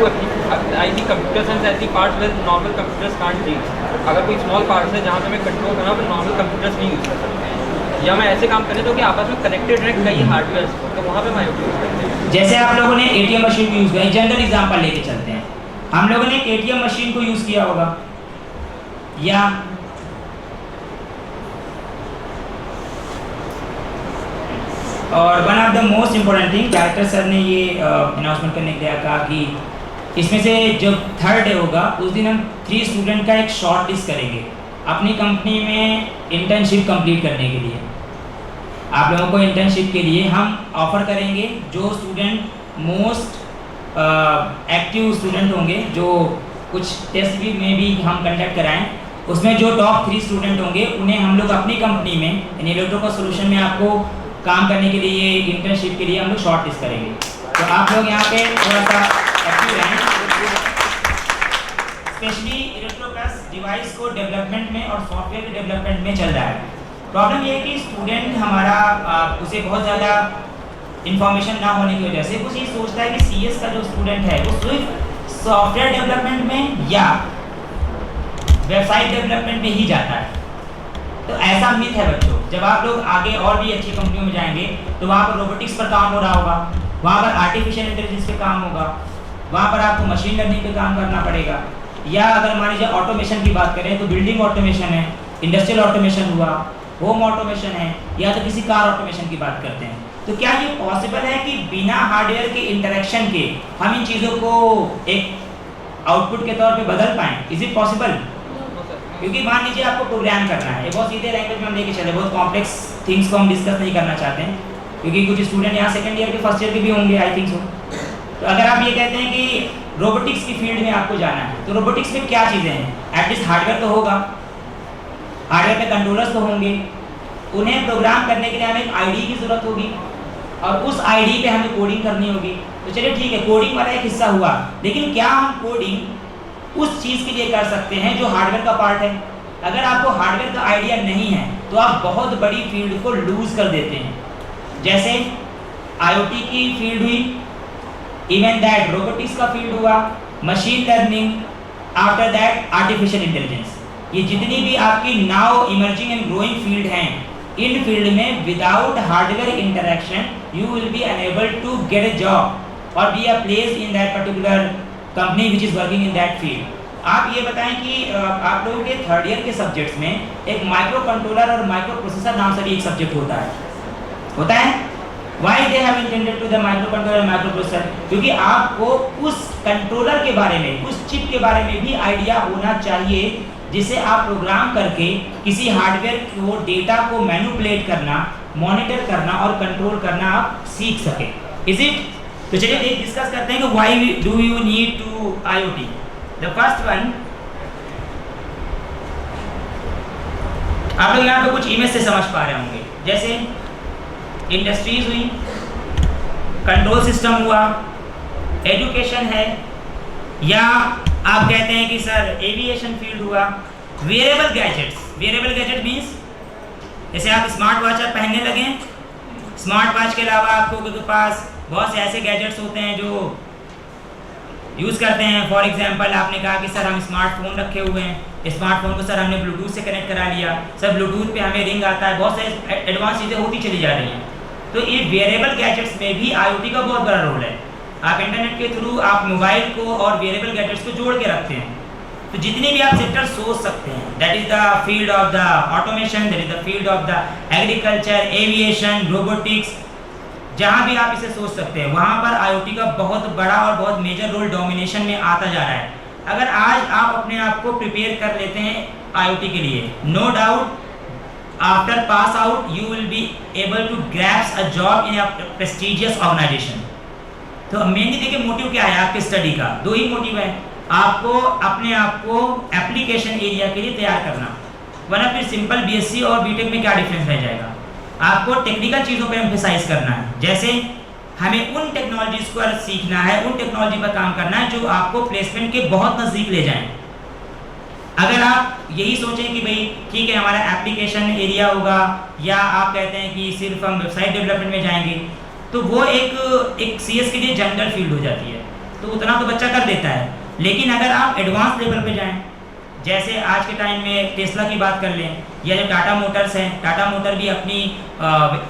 IT computer science as the parts where normal computers can't reach. अगर कोई स्मॉल पार्ट्स है जहाँ पे हमें कंट्रोल करना है, नॉर्मल कंप्यूटर्स नहीं use कर सकते, या मैं ऐसे काम करें तो कि आपस में कनेक्टेड रहे कई हार्डवेयर, तो वहाँ पे हम IoT यूज़ करते हैं। जैसे आप लोगों ने ATM मशीन यूज़ किया, जनरल एग्जांपल लेके चलते हैं, हम लोगों ने एक ATM मशीन को यूज़ किया होगा, या और one of the most important thing, director sir ने ये अनाउंसमेंट करने के लिए कहा कि इसमें से जब थर्ड डे होगा उस दिन हम 3 स्टूडेंट का एक शॉर्ट लिस्ट करेंगे अपनी कंपनी में इंटर्नशिप कंप्लीट करने के लिए। आप लोगों को इंटर्नशिप के लिए हम ऑफर करेंगे, जो स्टूडेंट मोस्ट एक्टिव स्टूडेंट होंगे, जो कुछ टेस्ट भी में भी हम कंडक्ट कराएं, उसमें जो टॉप 3 स्टूडेंट होंगे उन्हें हम लोग अपनी कंपनी में यानी इलेक्ट्रिकल सोल्यूशन में आपको काम करने के लिए, इंटर्नशिप के लिए हम लोग शॉर्ट लिस्ट करेंगे। तो आप लोग यहाँ पे थोड़ा सा एक्टिव रहें, स्पेशली इलेक्ट्रोप्लस डिवाइस को डेवलपमेंट में और सॉफ्टवेयर के डेवलपमेंट में चल रहा है। प्रॉब्लम ये है कि स्टूडेंट हमारा उसे बहुत ज़्यादा इन्फॉर्मेशन ना होने की वजह से कुछ ये सोचता है कि CS का जो स्टूडेंट है वो सिर्फ सॉफ्टवेयर डेवलपमेंट में या वेबसाइट डेवलपमेंट में ही जाता है। तो ऐसा मिथ है बच्चों। जब आप लोग आगे और भी अच्छी कंपनियों में जाएंगे तो वहाँ पर रोबोटिक्स पर काम हो रहा होगा, वहाँ पर आर्टिफिशियल इंटेलिजेंस पे काम होगा, वहाँ पर आपको मशीन लर्निंग पे काम करना पड़ेगा, या अगर मान लीजिए ऑटोमेशन की बात करें तो बिल्डिंग ऑटोमेशन है, इंडस्ट्रियल ऑटोमेशन हुआ, होम ऑटोमेशन है, या तो किसी कार ऑटोमेशन की बात करते हैं। तो क्या ये पॉसिबल है कि बिना हार्डवेयर के इंटरेक्शन के हम इन चीज़ों को एक आउटपुट के तौर पे बदल पाएँ? Is it possible? क्योंकि मान लीजिए आपको प्रोग्राम करना है, ये बहुत सीधे लैंग्वेज में हम लेके चले, बहुत कॉम्प्लेक्स थिंग्स को हम डिस्कस नहीं करना चाहते हैं, क्योंकि कुछ स्टूडेंट यहाँ सेकंड ईयर के फर्स्ट ईयर के भी होंगे, आई थिंक सो। तो अगर आप ये कहते हैं कि रोबोटिक्स की फील्ड में आपको जाना है, तो रोबोटिक्स में क्या चीज़ें हैं? एटलीस्ट हार्डवेयर तो होगा, हार्डवेयर पे कंट्रोलर्स तो होंगे, उन्हें प्रोग्राम करने के लिए हमें एक ID की ज़रूरत होगी, और उस ID पे हमें कोडिंग करनी होगी। तो चलिए ठीक है, कोडिंग वाला एक हिस्सा हुआ, लेकिन क्या हम कोडिंग उस चीज़ के लिए कर सकते हैं जो हार्डवेयर का पार्ट है? अगर आपको हार्डवेयर का आइडिया नहीं है तो आप बहुत बड़ी फील्ड को लूज कर देते हैं। जैसे IoT की फील्ड हुई, इवन दैट रोबोटिक्स का फील्ड हुआ, machine learning, after that artificial intelligence, ये जितनी भी आपकी now emerging and growing field हैं, इन फील्ड में without hardware interaction you will be unable to get a job और be a place in that particular company which is working in that field. आप ये बताएं कि आप लोगों के थर्ड ईयर के सब्जेक्ट्स में एक माइक्रो कंट्रोलर और माइक्रो प्रोसेसर नाम से भी एक सब्जेक्ट होता है। Why they have intended to the microcontroller and microprocessor? क्योंकि आपको उस कंट्रोलर के बारे में, उस चिप के बारे में भी आइडिया होना चाहिए जिसे आप प्रोग्राम करके किसी हार्डवेयर को डेटा को मैनिपुलेट करना, मॉनिटर करना और कंट्रोल करना आप सीख सके। Is it? तो चलिए डिस्कस करते हैं कि why do you need to IoT। The first one, आप लोग यहाँ पे कुछ इमेज से समझ पा रहे होंगे, जैसे इंडस्ट्रीज हुई, कंट्रोल सिस्टम हुआ, एजुकेशन है, या आप कहते हैं कि सर एविएशन फील्ड हुआ, wearable gadgets. Wearable gadget means जैसे आप स्मार्ट वॉच पहनने लगे, स्मार्ट वॉच के अलावा आपको के पास बहुत से ऐसे गैजेट्स होते हैं जो यूज़ करते हैं। फॉर एग्जांपल आपने कहा कि सर हम स्मार्टफोन रखे हुए हैं, स्मार्टफोन को सर हमने ब्लूटूथ से कनेक्ट करा लिया, सर ब्लूटूथ पे हमें रिंग आता है, बहुत से एडवांस चीज़ें होती चली जा रही हैं। तो ये वेरेबल गैजेट्स में भी IoT का बहुत बड़ा रोल है। आप इंटरनेट के थ्रू आप मोबाइल को और वेरेबल गैजेट्स को जोड़ के रखते हैं। तो जितने भी आप सेक्टर सोच सकते हैं, that is the field of the automation, that is the field of the agriculture, aviation, robotics, जहाँ भी आप इसे सोच सकते हैं वहाँ पर IoT का बहुत बड़ा और बहुत मेजर रोल डोमिनेशन में आता जा रहा है। अगर आज आप अपने आप को प्रिपेयर कर लेते हैं IoT के लिए, no doubt after pass out you will be able to grabs a job in a prestigious organisation. तो मेनली देखिए मोटिव क्या है आपके स्टडी का, दो ही मोटिव है, आपको अपने आप को एप्लीकेशन एरिया के लिए तैयार करना, वरना फिर सिंपल BSc और BTech में क्या डिफरेंस रह जाएगा। आपको टेक्निकल चीज़ों पर एम्फेसाइज करना है, जैसे हमें उन टेक्नोलॉजीज़ को सीखना है, उन टेक्नोलॉजी पर काम करना है जो आपको प्लेसमेंट के बहुत नज़दीक ले जाएं। अगर आप यही सोचें कि भाई ठीक है हमारा एप्लीकेशन एरिया होगा, या आप कहते हैं कि सिर्फ हम वेबसाइट डेवलपमेंट में जाएंगे, तो वो एक CS के लिए जनरल फील्ड हो जाती है, तो उतना तो बच्चा कर देता है। लेकिन अगर आप एडवांस लेवल पे जाएं, जैसे आज के टाइम में टेस्ला की बात कर लें, या जो टाटा मोटर्स हैं, टाटा मोटर भी अपनी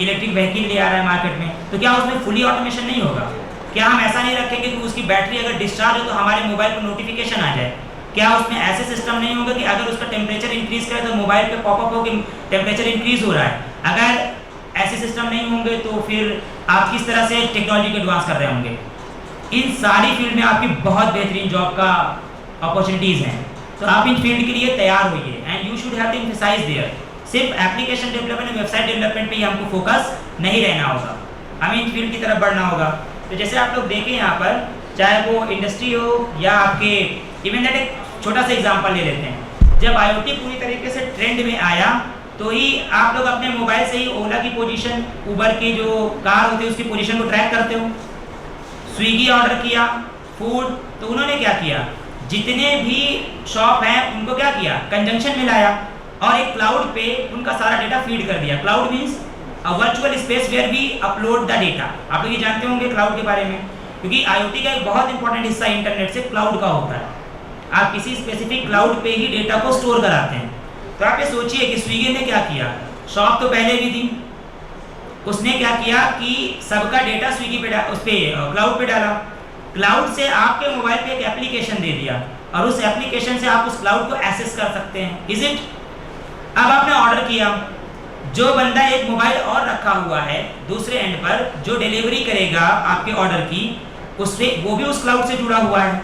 इलेक्ट्रिक व्हीकल ले आ रहा है मार्केट में, तो क्या उसमें फुली ऑटोमेशन नहीं होगा? क्या हम ऐसा नहीं रखेंगे कि उसकी बैटरी अगर डिस्चार्ज हो तो हमारे मोबाइल पर नोटिफिकेशन आ जाए? क्या उसमें ऐसे सिस्टम नहीं होगा कि अगर उसका टेम्परेचर इंक्रीज करे तो मोबाइल पे पॉपअप हो कि टेम्परेचर इंक्रीज हो रहा है? अगर ऐसे सिस्टम नहीं होंगे तो फिर आप किस तरह से टेक्नोलॉजी को एडवांस कर रहे होंगे? इन सारी फील्ड में आपकी बहुत बेहतरीन जॉब का अपॉर्चुनिटीज़ हैं, तो आप इन फील्ड के लिए तैयार होइए and you should have to emphasise there. सिर्फ एप्लीकेशन डेवलपमेंट, वेबसाइट डेवलपमेंट पे ही हमको फोकस नहीं रहना होगा, हमें इन फील्ड की तरफ बढ़ना होगा। तो जैसे आप लोग देखें यहाँ पर, चाहे वो इंडस्ट्री हो या आपके, इवन दैट एक छोटा सा एग्जांपल ले लेते हैं, जब IoT पूरी तरीके से ट्रेंड में आया तो ही आप लोग अपने मोबाइल से ही ओला की पोजीशन, उबर की जो कार होती है उसकी पोजीशन को ट्रैक करते हो। स्विगी ऑर्डर किया फूड, तो उन्होंने क्या किया, जितने भी शॉप हैं उनको क्या किया, कंजंक्शन में लाया और एक क्लाउड पे उनका सारा डेटा फीड कर दिया। Cloud means a virtual space where we upload the data. आप लोग ये जानते होंगे क्लाउड के बारे में, क्योंकि IoT का एक बहुत इंपॉर्टेंट हिस्सा इंटरनेट से क्लाउड का होता है। आप किसी स्पेसिफिक क्लाउड पे ही डेटा को स्टोर कराते हैं। तो आप ये सोचिए कि स्विगी ने क्या किया, शॉप तो पहले भी थी, उसने क्या किया कि सबका डेटा स्विगी पे उस पर क्लाउड पे डाला, क्लाउड से आपके मोबाइल पे एक एप्लीकेशन दे दिया और उस एप्लीकेशन से आप उस क्लाउड को एक्सेस कर सकते हैं। Is it? अब आपने ऑर्डर किया, जो बंदा एक मोबाइल और रखा हुआ है दूसरे एंड पर जो डिलीवरी करेगा आपके ऑर्डर की, उससे वो भी उस क्लाउड से जुड़ा हुआ है।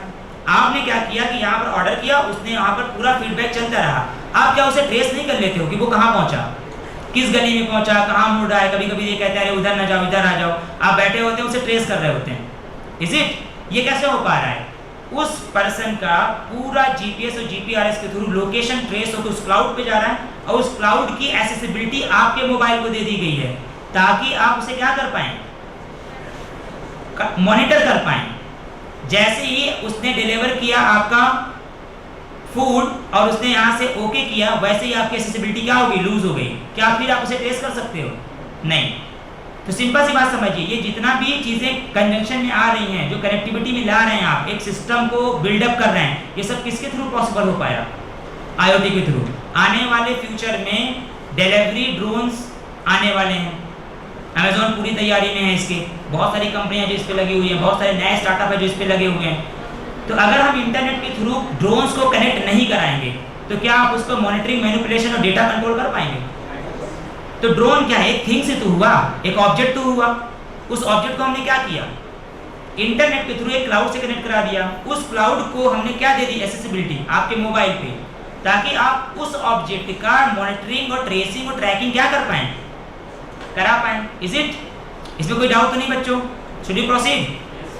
आपने क्या किया कि यहाँ पर ऑर्डर किया, उसने यहाँ पर पूरा फीडबैक चलता रहा। आप क्या उसे ट्रेस नहीं कर लेते हो कि वो कहाँ पहुँचा, किस गली में पहुँचा, कहाँ मुड़ रहा है? कभी कभी ये कहते हैं अरे उधर ना जाओ इधर आ जाओ, आप बैठे होते हैं उसे ट्रेस कर रहे होते हैं। Is it? ये कैसे हो पा रहा है? उस पर्सन का पूरा GPS और GPRS के थ्रू लोकेशन ट्रेस होकर उस क्लाउड पे जा रहा है और उस क्लाउड की एक्सेसिबिलिटी आपके मोबाइल को दे दी गई है ताकि आप उसे क्या कर पाएं, मॉनिटर कर पाएं। जैसे ही उसने डिलीवर किया आपका फूड और उसने यहाँ से ओके किया, वैसे ही आपकी एक्सेसिबिलिटी क्या होगी, लूज हो गई। क्या फिर आप उसे ट्रेस कर सकते हो? नहीं। तो सिंपल सी बात समझिए, ये जितना भी चीज़ें कंजंक्शन में आ रही हैं, जो कनेक्टिविटी में ला रहे हैं, आप एक सिस्टम को बिल्डअप कर रहे हैं, ये सब किसके थ्रू पॉसिबल हो पाया? IoT के थ्रू। आने वाले फ्यूचर में डिलीवरी ड्रोन्स आने वाले हैं। अमेजोन पूरी तैयारी में है इसके, बहुत सारी कंपनियां जो इस पे लगी हुई हैं, बहुत सारे नए स्टार्टअप है जो इस पे लगे हुए हैं। तो अगर हम इंटरनेट के थ्रू ड्रोन्स को कनेक्ट नहीं कराएंगे तो क्या आप उसको मॉनिटरिंग, मैनिपुलेशन और डेटा कंट्रोल कर पाएंगे? तो ड्रोन क्या है? एक थिंग से तो हुआ, एक ऑब्जेक्ट तो हुआ। उस ऑब्जेक्ट को हमने क्या किया? इंटरनेट के थ्रू एक क्लाउड से कनेक्ट करा दिया। उस क्लाउड को हमने क्या दे दी? एक्सेसिबिलिटी आपके मोबाइल पे, ताकि आप उस ऑब्जेक्ट का मॉनिटरिंग और ट्रेसिंग और ट्रैकिंग क्या कर पाएं, करा पाएं। Is it? इसमें कोई डाउट तो नहीं बच्चों? Should we proceed?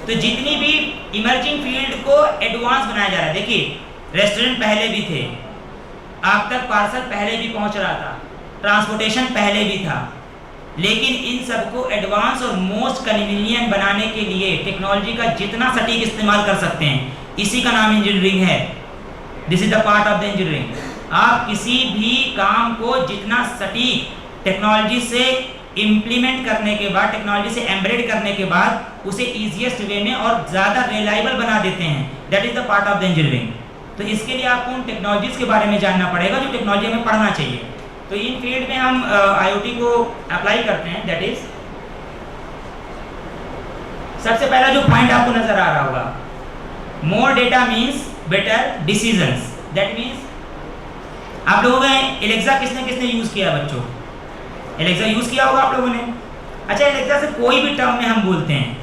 तो जितनी भी इमर्जिंग फील्ड को एडवांस बनाया जा रहा है, देखिए रेस्टोरेंट पहले भी थे, आप तक पार्सल पहले भी पहुंच रहा था, ट्रांसपोर्टेशन पहले भी था, लेकिन इन सबको एडवांस और मोस्ट कन्वीनियंट बनाने के लिए टेक्नोलॉजी का जितना सटीक इस्तेमाल कर सकते हैं, इसी का नाम इंजीनियरिंग है। This is the part of the engineering. आप किसी भी काम को जितना सटीक टेक्नोलॉजी से इम्प्लीमेंट करने के बाद, टेक्नोलॉजी से एम्बेड करने के बाद उसे ईजिएस्ट वे में और ज़्यादा रिलायबल बना देते हैं, that is the part of the engineering. तो इसके लिए आपको उन टेक्नोलॉजीज़ के बारे में जानना पड़ेगा जो टेक्नोलॉजी हमें पढ़ना चाहिए। तो इन फील्ड में हम IoT को अप्लाई करते हैं। दैट इज, सबसे पहला जो पॉइंट आपको नजर आ रहा होगा, more data means better decisions. That means आप लोगों ने एलेक्सा किसने किसने यूज किया बच्चों? एलेक्सा यूज किया होगा आप लोगों ने। अच्छा, एलेक्सा से कोई भी टर्म में हम बोलते हैं,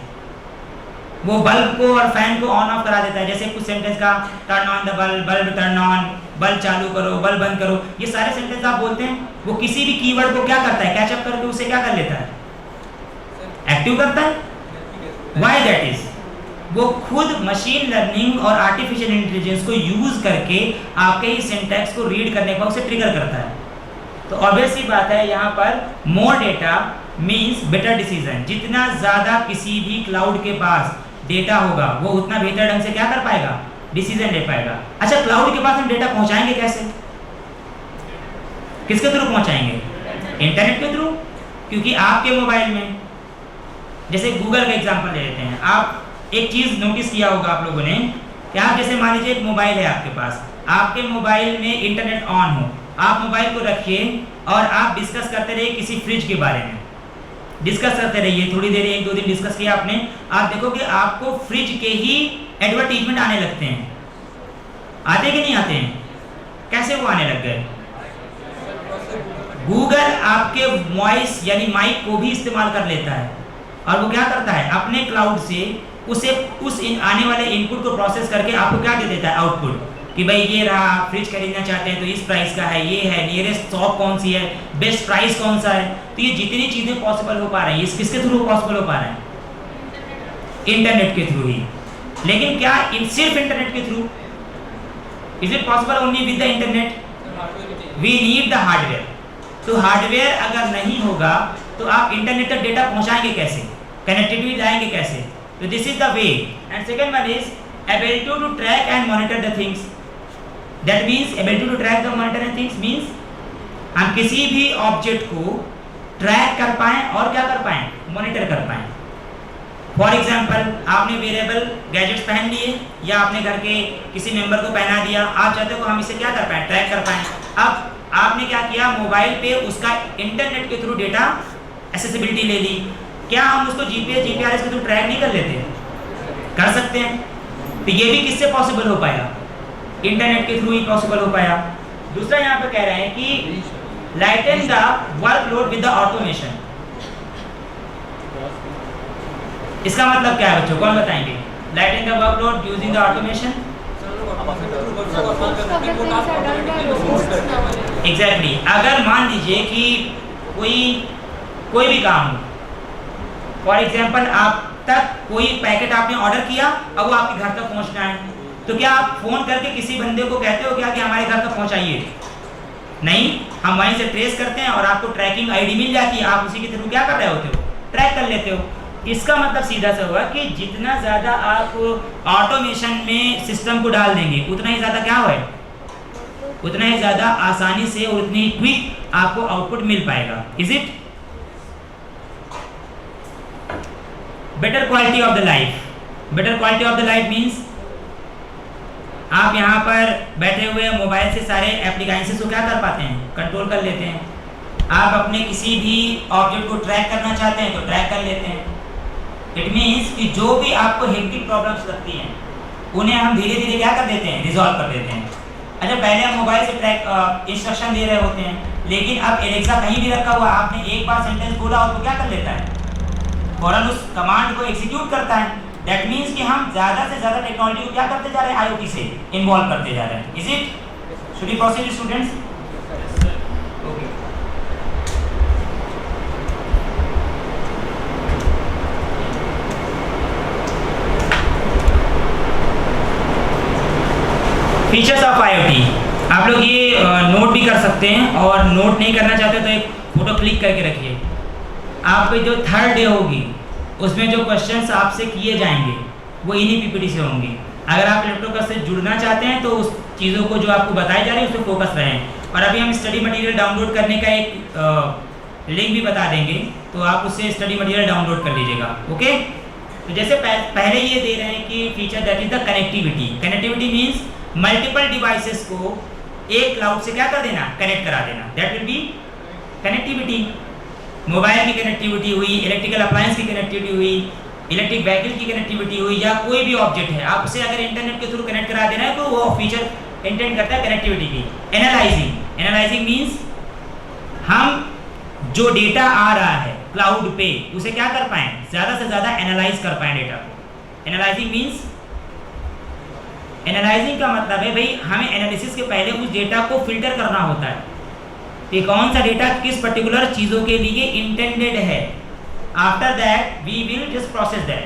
वो बल्ब को और फैन को ऑन ऑफ करा देता है। जैसे कुछ सेंटेंस का turn on the bulb, bulb turn on, bulb चालू करो, बल्ब बंद करो, ये सारे सेंटेंस आप बोलते हैं। वो किसी भी कीवर्ड को क्या करता है? कैचअप करके उसे क्या कर लेता है? एक्टिव करता है। Why that is? वो खुद मशीन लर्निंग और आर्टिफिशियल इंटेलिजेंस को यूज करके आपके ही सिंटैक्स को रीड करने पर उसे ट्रिगर करता है। तो ऑब्वियस सी बात है, यहाँ पर more data means better decision. जितना ज़्यादा किसी भी क्लाउड के पास डेटा होगा, वो उतना बेहतर ढंग से क्या कर पाएगा? डिसीजन ले पाएगा। अच्छा, क्लाउड के पास हम डेटा पहुंचाएंगे कैसे? किसके थ्रू पहुंचाएंगे? इंटरनेट के थ्रू। क्योंकि आपके मोबाइल में, जैसे गूगल का एग्जांपल ले लेते हैं, आप एक चीज़ नोटिस किया होगा आप लोगों ने कि आप जैसे मान लीजिए एक मोबाइल है आपके पास, आपके मोबाइल में इंटरनेट ऑन हो, आप मोबाइल को रखिए और आप डिस्कस करते रहिए किसी फ्रिज के बारे में। डिस्कस करते रहिए, थोड़ी देर 1-2 दिन डिस्कस किया आपने, आप देखो कि आपको फ्रिज के ही एडवर्टीजमेंट आने लगते हैं। आते कि नहीं आते हैं? कैसे वो आने लग गए? गूगल आपके वॉइस यानी माइक को भी इस्तेमाल कर लेता है और वो क्या करता है? अपने क्लाउड से उसे आने वाले इनपुट को प्रोसेस करके आपको क्या दे देता है? आउटपुट, कि भाई ये रहा, फ्रिज खरीदना चाहते हैं तो इस प्राइस का है, ये है, नियरेस्ट शॉप कौन सी है, बेस्ट प्राइस कौन सा है। तो ये जितनी चीज़ें पॉसिबल हो पा रही हैं, किसके थ्रू पॉसिबल हो पा रहा है? इंटरनेट के थ्रू ही। लेकिन क्या सिर्फ इंटरनेट के through? Is it possible only with the internet? We need the hardware. तो हार्डवेयर अगर नहीं होगा तो आप इंटरनेट तक डेटा पहुंचाएंगे कैसे? कनेक्टिविटी लाएंगे कैसे? तो this is the way. And second one is ability to track and monitor the things. That means ability to track the monitor and things means हम किसी भी ऑब्जेक्ट को ट्रैक कर पाएं और क्या कर पाएं? मॉनिटर कर पाएं। फॉर एग्जाम्पल, आपने वेरेबल गैजेट्स पहन लिए या आपने घर के किसी मेंबर को पहना दिया, आप चाहते हो हम इसे क्या कर पाएं? ट्रैक कर पाएं। अब आपने क्या किया? मोबाइल पे उसका इंटरनेट के थ्रू डेटा एक्सेसिबिलिटी ले ली। क्या हम उसको GPS, GPRS के थ्रू ट्रैक नहीं कर लेते? कर सकते हैं। तो ये भी किससे पॉसिबल हो पाया? इंटरनेट के थ्रू ही पॉसिबल हो पाया। दूसरा यहाँ पे कह रहे हैं कि lighten the workload with the automation. इसका मतलब क्या है बच्चों? कौन बताएंगे? Lighten the workload using the automation. Exactly. अगर मान लीजिए कि कोई भी काम हो, फॉर एग्जाम्पल आप तक कोई पैकेट आपने ऑर्डर किया, अब वो आपके घर तक पहुंचना है, तो क्या आप फोन करके किसी बंदे को कहते हो क्या कि हमारे घर तक पहुंचाइए? नहीं, हम वहीं से ट्रेस करते हैं और आपको ट्रैकिंग ID मिल जाती है, आप उसी के थ्रू क्या कर रहे होते हो? ट्रैक कर लेते हो। इसका मतलब सीधा सा हुआ कि जितना ज़्यादा आप ऑटोमेशन में सिस्टम को डाल देंगे, उतना ही ज़्यादा क्या होगा? उतना ही ज़्यादा आसानी से और उतनी क्विक आपको आउटपुट मिल पाएगा। Is it? Better quality of the life. Better quality of the life means आप यहाँ पर बैठे हुए मोबाइल से सारे एप्लीकेशंस को क्या कर पाते हैं? कंट्रोल कर लेते हैं। आप अपने किसी भी ऑब्जेक्ट को ट्रैक करना चाहते हैं तो ट्रैक कर लेते हैं। इट मीन्स कि जो भी आपको हेक्टिक प्रॉब्लम्स लगती हैं उन्हें हम धीरे धीरे क्या कर देते हैं, रिजॉल्व कर देते हैं। अच्छा, पहले हम मोबाइल से ट्रैक इंस्ट्रक्शन दे रहे होते हैं, लेकिन अब एलेक्सा कहीं भी रखा हुआ, आपने एक बार सेंटेंस बोला और वो क्या कर लेता है, फौरन उस कमांड को एग्जीक्यूट करता है। दैट मीन्स कि हम ज़्यादा से ज़्यादा टेक्नोलॉजी को क्या करते जा रहे हैं, IoT से इन्वॉल्व करते जा रहे हैं। Is it? Should we proceed students? Okay. Features of IoT, आप लोग ये नोट भी कर सकते हैं, और नोट नहीं करना चाहते तो एक फोटो क्लिक करके रखिए। आपकी जो थर्ड डे होगी उसमें जो क्वेश्चंस आपसे किए जाएंगे वो इन्हीं PPT से होंगे। अगर आप लैपटॉप से जुड़ना चाहते हैं तो उस चीज़ों को जो आपको बताई जा रही है उस पर फोकस रहें। और अभी हम स्टडी मटेरियल डाउनलोड करने का एक लिंक भी बता देंगे, तो आप उससे स्टडी मटेरियल डाउनलोड कर लीजिएगा। ओके, तो जैसे पहले ये दे रहे हैं कि feature that is the connectivity. Connectivity means multiple devices को एक क्लाउड से क्या कर देना, कनेक्ट करा देना। That will B connectivity. Mobile की कनेक्टिविटी हुई, इलेक्ट्रिकल अप्लायंस की कनेक्टिविटी हुई, इलेक्ट्रिक व्हीकल की कनेक्टिविटी हुई, या कोई भी ऑब्जेक्ट है आप उसे अगर इंटरनेट के थ्रू कनेक्ट करा देना है तो वो फीचर इंटेंड करता है कनेक्टिविटी की। एनालाइजिंग, एनालाइजिंग मीन्स हम जो डेटा आ रहा है क्लाउड पे उसे क्या कर पाएँ, ज़्यादा से ज़्यादा एनालाइज कर पाएँ डेटा को। एनालाइजिंग मीन्स, एनालाइजिंग का मतलब है भाई हमें एनालिसिस के पहले उस डेटा को फिल्टर करना होता है कि कौन सा डेटा किस पर्टिकुलर चीज़ों के लिए इंटेंडेड है। After that we will just process that.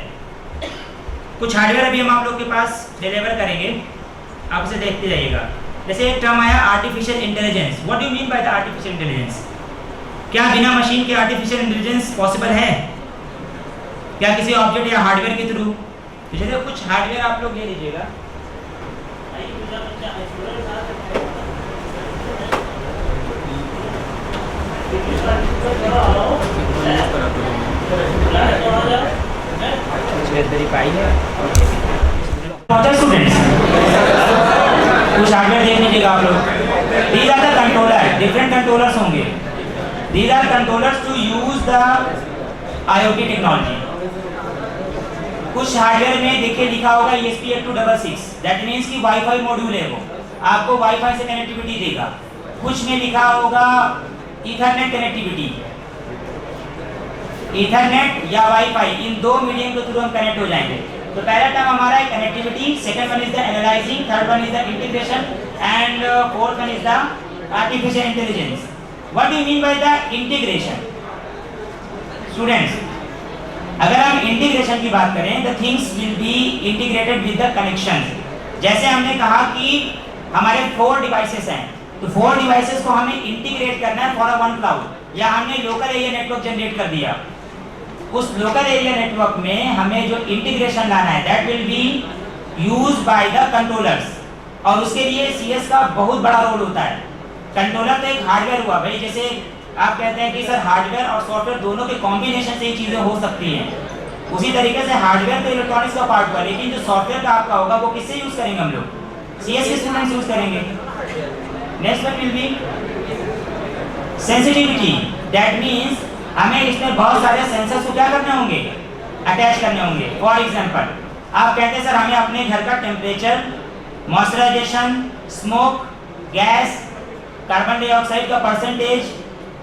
कुछ हार्डवेयर अभी हम आप लोग के पास डिलीवर करेंगे, आप उसे देखते जाइएगा। जैसे एक टर्म आया artificial intelligence. What do you mean by the artificial intelligence? क्या बिना मशीन के आर्टिफिशियल इंटेलिजेंस पॉसिबल है क्या, किसी ऑब्जेक्ट या हार्डवेयर के थ्रू? तो जैसे कुछ हार्डवेयर आप लोग ले लीजिएगा, स्टूडेंट्स कुछ हार्डवेयर देख लीजिएगा आप लोग। These are the controller, different controllers होंगे। These are controllers to use the IoT technology. कुछ हार्डवेयर में देखिए लिखा होगा ESP8266, दैट मीन्स कि वाईफाई मॉड्यूल है, वो आपको वाईफाई से कनेक्टिविटी देगा। कुछ में लिखा होगा ईथरनेट कनेक्टिविटी, ईथरनेट या वाईफाई, इन दो मीडियम के थ्रू हम कनेक्ट हो जाएंगे। तो पहला टर्म हमारा है connectivity, second one is the analysing, third one is the integration and fourth one is the artificial intelligence. What do you mean by the integration? Students, अगर हम इंटीग्रेशन की बात करें, the things will be integrated with the connections. जैसे हमने कहा कि हमारे 4 डिवाइसेस हैं, तो 4 डिवाइसेस को हमें इंटीग्रेट करना है फॉर अ वन क्लाउड, या हमने लोकल एरिया नेटवर्क जनरेट कर दिया। उस लोकल एरिया नेटवर्क में हमें जो इंटीग्रेशन लाना है that will be used by the controllers, और उसके लिए CS का बहुत बड़ा रोल होता है। कंट्रोलर तो एक हार्डवेयर हुआ भाई, जैसे आप कहते हैं कि सर हार्डवेयर और सॉफ्टवेयर दोनों के कॉम्बिनेशन से ही चीज़ें हो सकती हैं। उसी तरीके से हार्डवेयर तो इलेक्ट्रॉनिक्स का पार्ट हुआ, लेकिन जो सॉफ्टवेयर का आपका होगा वो किससे यूज़ करेंगे हम लोग? CS के स्टूडेंट्स यूज़ करेंगे। Next one will be sensitivity, that means हमें इसमें बहुत सारे सेंसर्स को क्या करने होंगे, अटैच करने होंगे। फॉर एग्जांपल आप कहते हैं सर हमें अपने घर का temperature, moisturisation, smoke, gas, carbon dioxide का परसेंटेज,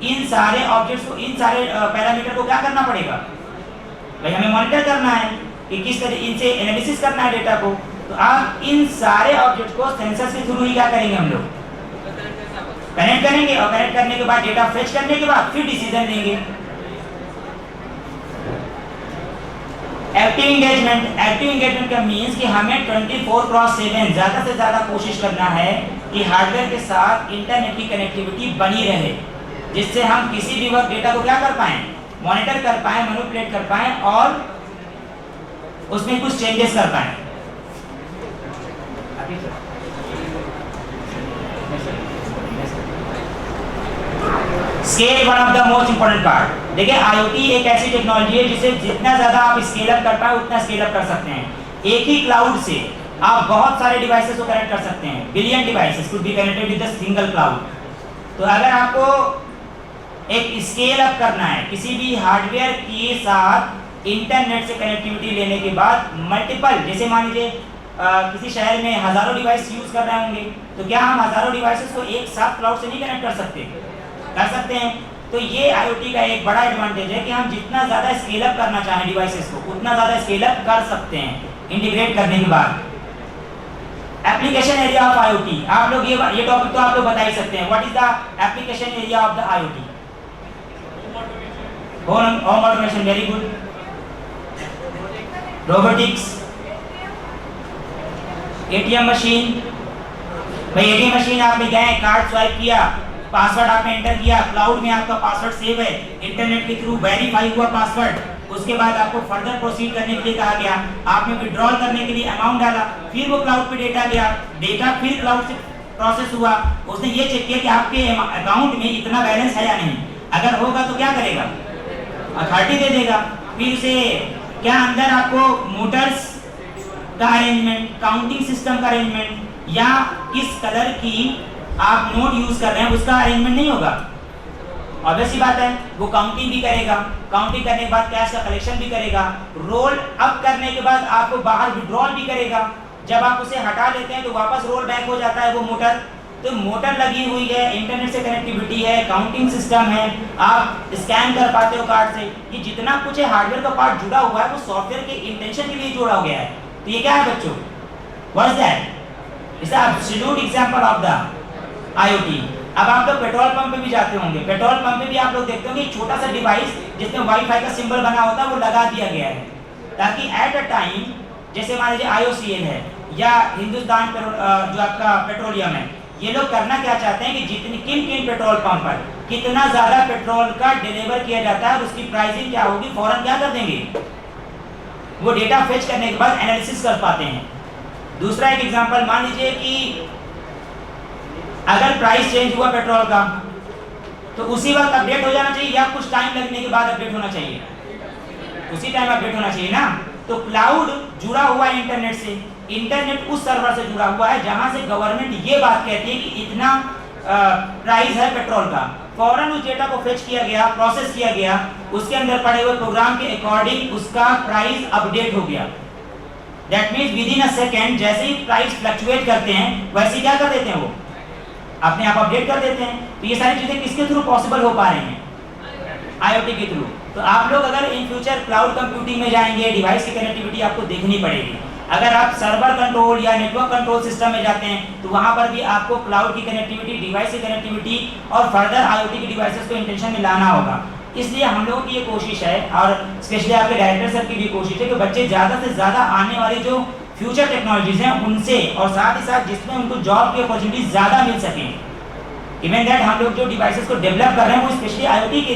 इन सारे ऑब्जेक्ट्स को, इन सारे पैरामीटर को क्या करना पड़ेगा भाई, हमें मॉनिटर करना है कि किस तरह इनसे एनालिसिस करना है डेटा को। तो आप इन सारे ऑब्जेक्ट को सेंसर्स के थ्रू ही क्या करेंगे, हम लोग कनेक्ट करेंगे, और कनेक्ट करने के बाद डेटा फेच करने के बाद फिर डिसीजन लेंगे। एक्टिव एंगेजमेंट, एक्टिव एंगेजमेंट का मीन्स कि हमें 24/7 ज़्यादा से ज़्यादा कोशिश करना है कि हार्डवेयर के साथ इंटरनेट की कनेक्टिविटी बनी रहे, जिससे हम किसी भी वक्त डेटा को क्या कर पाएँ, मॉनिटर कर पाएँ, मैनिपुलेट कर पाएँ और उसमें कुछ चेंजेस कर पाएँ। Scale one of the most important part. देखिए IoT एक ऐसी टेक्नोलॉजी है जिसे जितना ज़्यादा आप स्केल अप कर पाए उतना स्केल अप कर सकते हैं। एक ही क्लाउड से आप बहुत सारे डिवाइसेस को कनेक्ट कर सकते हैं। Billion devices could be connected with the single cloud. तो अगर आपको एक स्केल अप करना है किसी भी हार्डवेयर के साथ इंटरनेट से कनेक्टिविटी लेने के बाद मल्टीपल, जैसे मान लीजिए किसी शहर में हज़ारों डिवाइस यूज़ कर रहे होंगे, तो क्या हम हज़ारों डिवाइसेस को एक साथ क्लाउड से नहीं कनेक्ट कर सकते? कर सकते हैं। तो ये IoT का एक बड़ा एडवांटेज है कि हम जितना ज़्यादा स्केल अप करना चाहें डिवाइसेस को, उतना ज़्यादा स्केल अप कर सकते हैं इंटीग्रेट करने के बाद। एप्लीकेशन एरिया ऑफ IoT, आप लोग ये टॉपिक तो आप लोग बता ही सकते हैं। What is the application area of the IoT? Home automation, very good. Robotics, ATM machine, भाई ATM मशीन आपने गए, कार्ड स्वाइप किया, पासवर्ड आपने एंटर किया, क्लाउड में आपका पासवर्ड सेव है, इंटरनेट के थ्रू वेरीफाई हुआ पासवर्ड, उसके बाद आपको फर्दर प्रोसीड करने के लिए कहा गया, आपने विड्रॉल करने के लिए अमाउंट डाला, फिर वो क्लाउड पे डेटा गया, डेटा फिर क्लाउड से प्रोसेस हुआ, उसने ये चेक किया कि आपके अकाउंट में इतना बैलेंस है या नहीं, अगर होगा तो क्या करेगा? अथॉरिटी दे देगा। फिर उसे क्या अंदर आपको मोटर्स का अरेंजमेंट, काउंटिंग सिस्टम का अरेंजमेंट, या किस कलर की आप नोट यूज कर रहे हैं उसका अरेंजमेंट नहीं होगा। ऑब्वियस सी बात है, वो काउंटिंग भी करेगा, काउंटिंग करने के बाद कैश का कलेक्शन भी करेगा, रोल अप करने के बाद आपको बाहर विड्रॉल भी करेगा, जब आप उसे हटा लेते हैं तो वापस रोल बैक हो जाता है वो मोटर। तो मोटर लगी हुई है, इंटरनेट से कनेक्टिविटी है, काउंटिंग सिस्टम है, आप स्कैन कर पाते हो कार्ड से, ये जितना कुछ है हार्डवेयर का पार्ट जुड़ा हुआ है वो सॉफ्टवेयर के इंटेंशन के लिए जुड़ा हो गया है। तो ये क्या है बच्चों? What is that? It's a absolute example of the IoT। अब आप लोग पेट्रोल पंप पे भी जाते होंगे, पेट्रोल पंप पे भी आप लोग देखते होंगे छोटा सा डिवाइस जिसमें वाईफाई का सिंबल बना होता है वो लगा दिया गया है, ताकि एट अ टाइम, जैसे मान लीजिए IOCL है या हिंदुस्तान जो आपका पेट्रोलियम है, ये लोग करना क्या चाहते हैं कि जितनी किन पेट्रोल पंप पर कितना ज़्यादा पेट्रोल का डिलीवर किया जाता है और उसकी प्राइसिंग क्या होगी, फौरन क्या कर देंगे, वो डेटा फेच करने के बाद एनालिसिस कर पाते हैं। दूसरा एक एग्जांपल, मान लीजिए कि अगर प्राइस चेंज हुआ पेट्रोल का तो उसी वक्त अपडेट हो जाना चाहिए या कुछ टाइम लगने के बाद अपडेट होना चाहिए? उसी टाइम अपडेट होना चाहिए ना। तो क्लाउड जुड़ा हुआ है इंटरनेट से, इंटरनेट उस सर्वर से जुड़ा हुआ है जहां से गवर्नमेंट ये बात कहती है कि इतना प्राइस है पेट्रोल का, फौरन उस डेटा को फेच किया गया, प्रोसेस किया गया, उसके अंदर पड़े हुए प्रोग्राम के अकॉर्डिंग उसका प्राइस अपडेट हो गया। That means with in a second, जैसे ही प्राइस फ्लक्चुएट करते हैं वैसे क्या कर देते हैं, वो अपने आप अपडेट कर देते हैं। तो ये सारी चीजें किसके थ्रू पॉसिबल हो पा रही हैं? IoT के थ्रू। तो आप लोग अगर इन फ्यूचर क्लाउड कंप्यूटिंग में जाएंगे, डिवाइस की कनेक्टिविटी आपको देखनी पड़ेगी। अगर आप सर्वर कंट्रोल या नेटवर्क कंट्रोल सिस्टम में जाते हैं तो वहां पर भी आपको क्लाउड की कनेक्टिविटी, डिवाइस की कनेक्टिविटी और फर्दर IoT की डिवाइसेस को इंटेंशन में लाना होगा। इसलिए हम लोगों की ये कोशिश है, और स्पेशली आपके डायरेक्टर सर की भी कोशिश है, कि बच्चे ज़्यादा से ज़्यादा आने वाली जो फ्यूचर टेक्नोलॉजीज हैं उनसे, और साथ ही साथ जिसमें उनको जॉब की अपॉर्चुनिटी ज़्यादा मिल सकें। इवन दैट हम लोग जो डिवाइसेस को डेवलप कर रहे हैं वो स्पेशली IoT के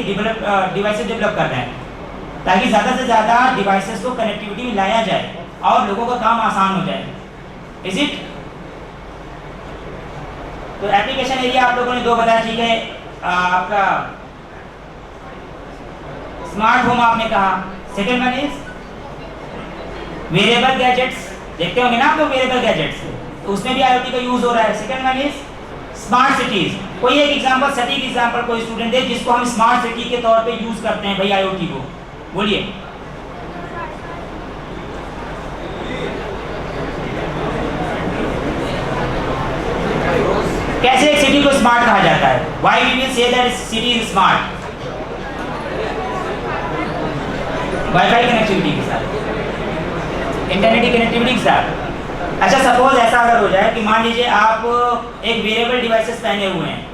डिवाइसेस डेवलप कर रहे हैं, ताकि ज़्यादा से ज़्यादा डिवाइसेस को कनेक्टिविटी में लाया जाए और लोगों का काम आसान हो जाए। Is it? तो एप्लीकेशन एरिया आप लोगों ने दो बताया, ठीक है। आपका स्मार्ट होम आपने कहा, second one is variable gadgets, देखते होंगे ना आप लोग वेरिएबल गैजेट्स, तो उसमें भी IoT का यूज हो रहा है। Second one is smart cities. कोई एक एग्जांपल, सटीक एग्जांपल कोई स्टूडेंट दे जिसको हम स्मार्ट सिटी के तौर पे यूज करते हैं भाई IoT को, बोलिए। कैसे एक सिटी को स्मार्ट कहा जाता है? Why we will say that city is smart? Wifi connectivity के साथ, इंटरनेट की कनेक्टिविटी के साथ। अच्छा, सपोज ऐसा अगर हो जाए कि मान लीजिए आप एक वेरिएबल डिवाइसेस पहने हुए हैं,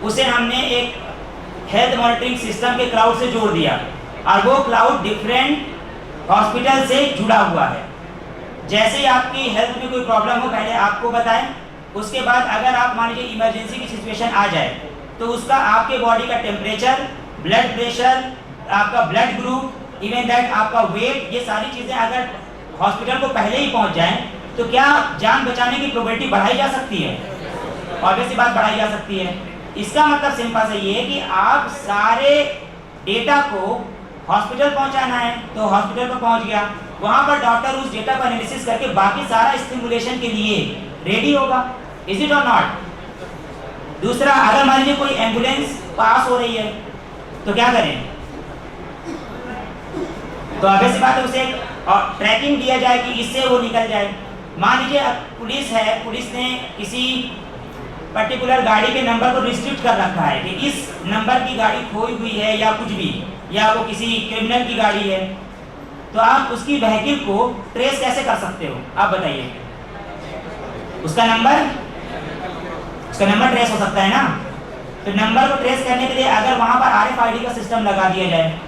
उसे हमने एक हेल्थ मॉनिटरिंग सिस्टम के क्लाउड से जोड़ दिया और वो क्लाउड डिफरेंट हॉस्पिटल से जुड़ा हुआ है। जैसे ही आपकी हेल्थ में कोई प्रॉब्लम हो पहले आपको बताएं, उसके बाद अगर आप मान लीजिए इमरजेंसी की सिचुएशन आ जाए तो उसका आपके बॉडी का टेम्परेचर, ब्लड प्रेशर, आपका ब्लड ग्रुप, इवन दैट आपका वेट, ये सारी चीज़ें अगर हॉस्पिटल को पहले ही पहुंच जाएं तो क्या जान बचाने की प्रोबेबिलिटी बढ़ाई जा सकती है? ऑब्वियसली बात बढ़ाई जा सकती है। इसका मतलब सिंपल से ये है कि आप सारे डेटा को हॉस्पिटल पहुंचाना है तो हॉस्पिटल पर पहुंच गया, वहां पर डॉक्टर उस डेटा को एनालिसिस करके बाकी सारा स्टिमुलेशन के लिए रेडी होगा। इज इट और नॉट? दूसरा, अगर मान लीजिए कोई एम्बुलेंस पास हो रही है तो क्या करें? तो ऑब्वियस सी बात है, उसे ट्रैकिंग दिया जाए कि इससे वो निकल जाए। मान लीजिए अब पुलिस है, पुलिस ने किसी पर्टिकुलर गाड़ी के नंबर को रिस्ट्रिक्ट कर रखा है कि इस नंबर की गाड़ी खोई हुई है या कुछ भी, या वो किसी क्रिमिनल की गाड़ी है, तो आप उसकी व्हीकल को ट्रेस कैसे कर सकते हो? आप बताइए। उसका नंबर ट्रेस हो सकता है ना। तो नंबर को ट्रेस करने के लिए अगर वहां पर RFID का सिस्टम लगा दिया जाए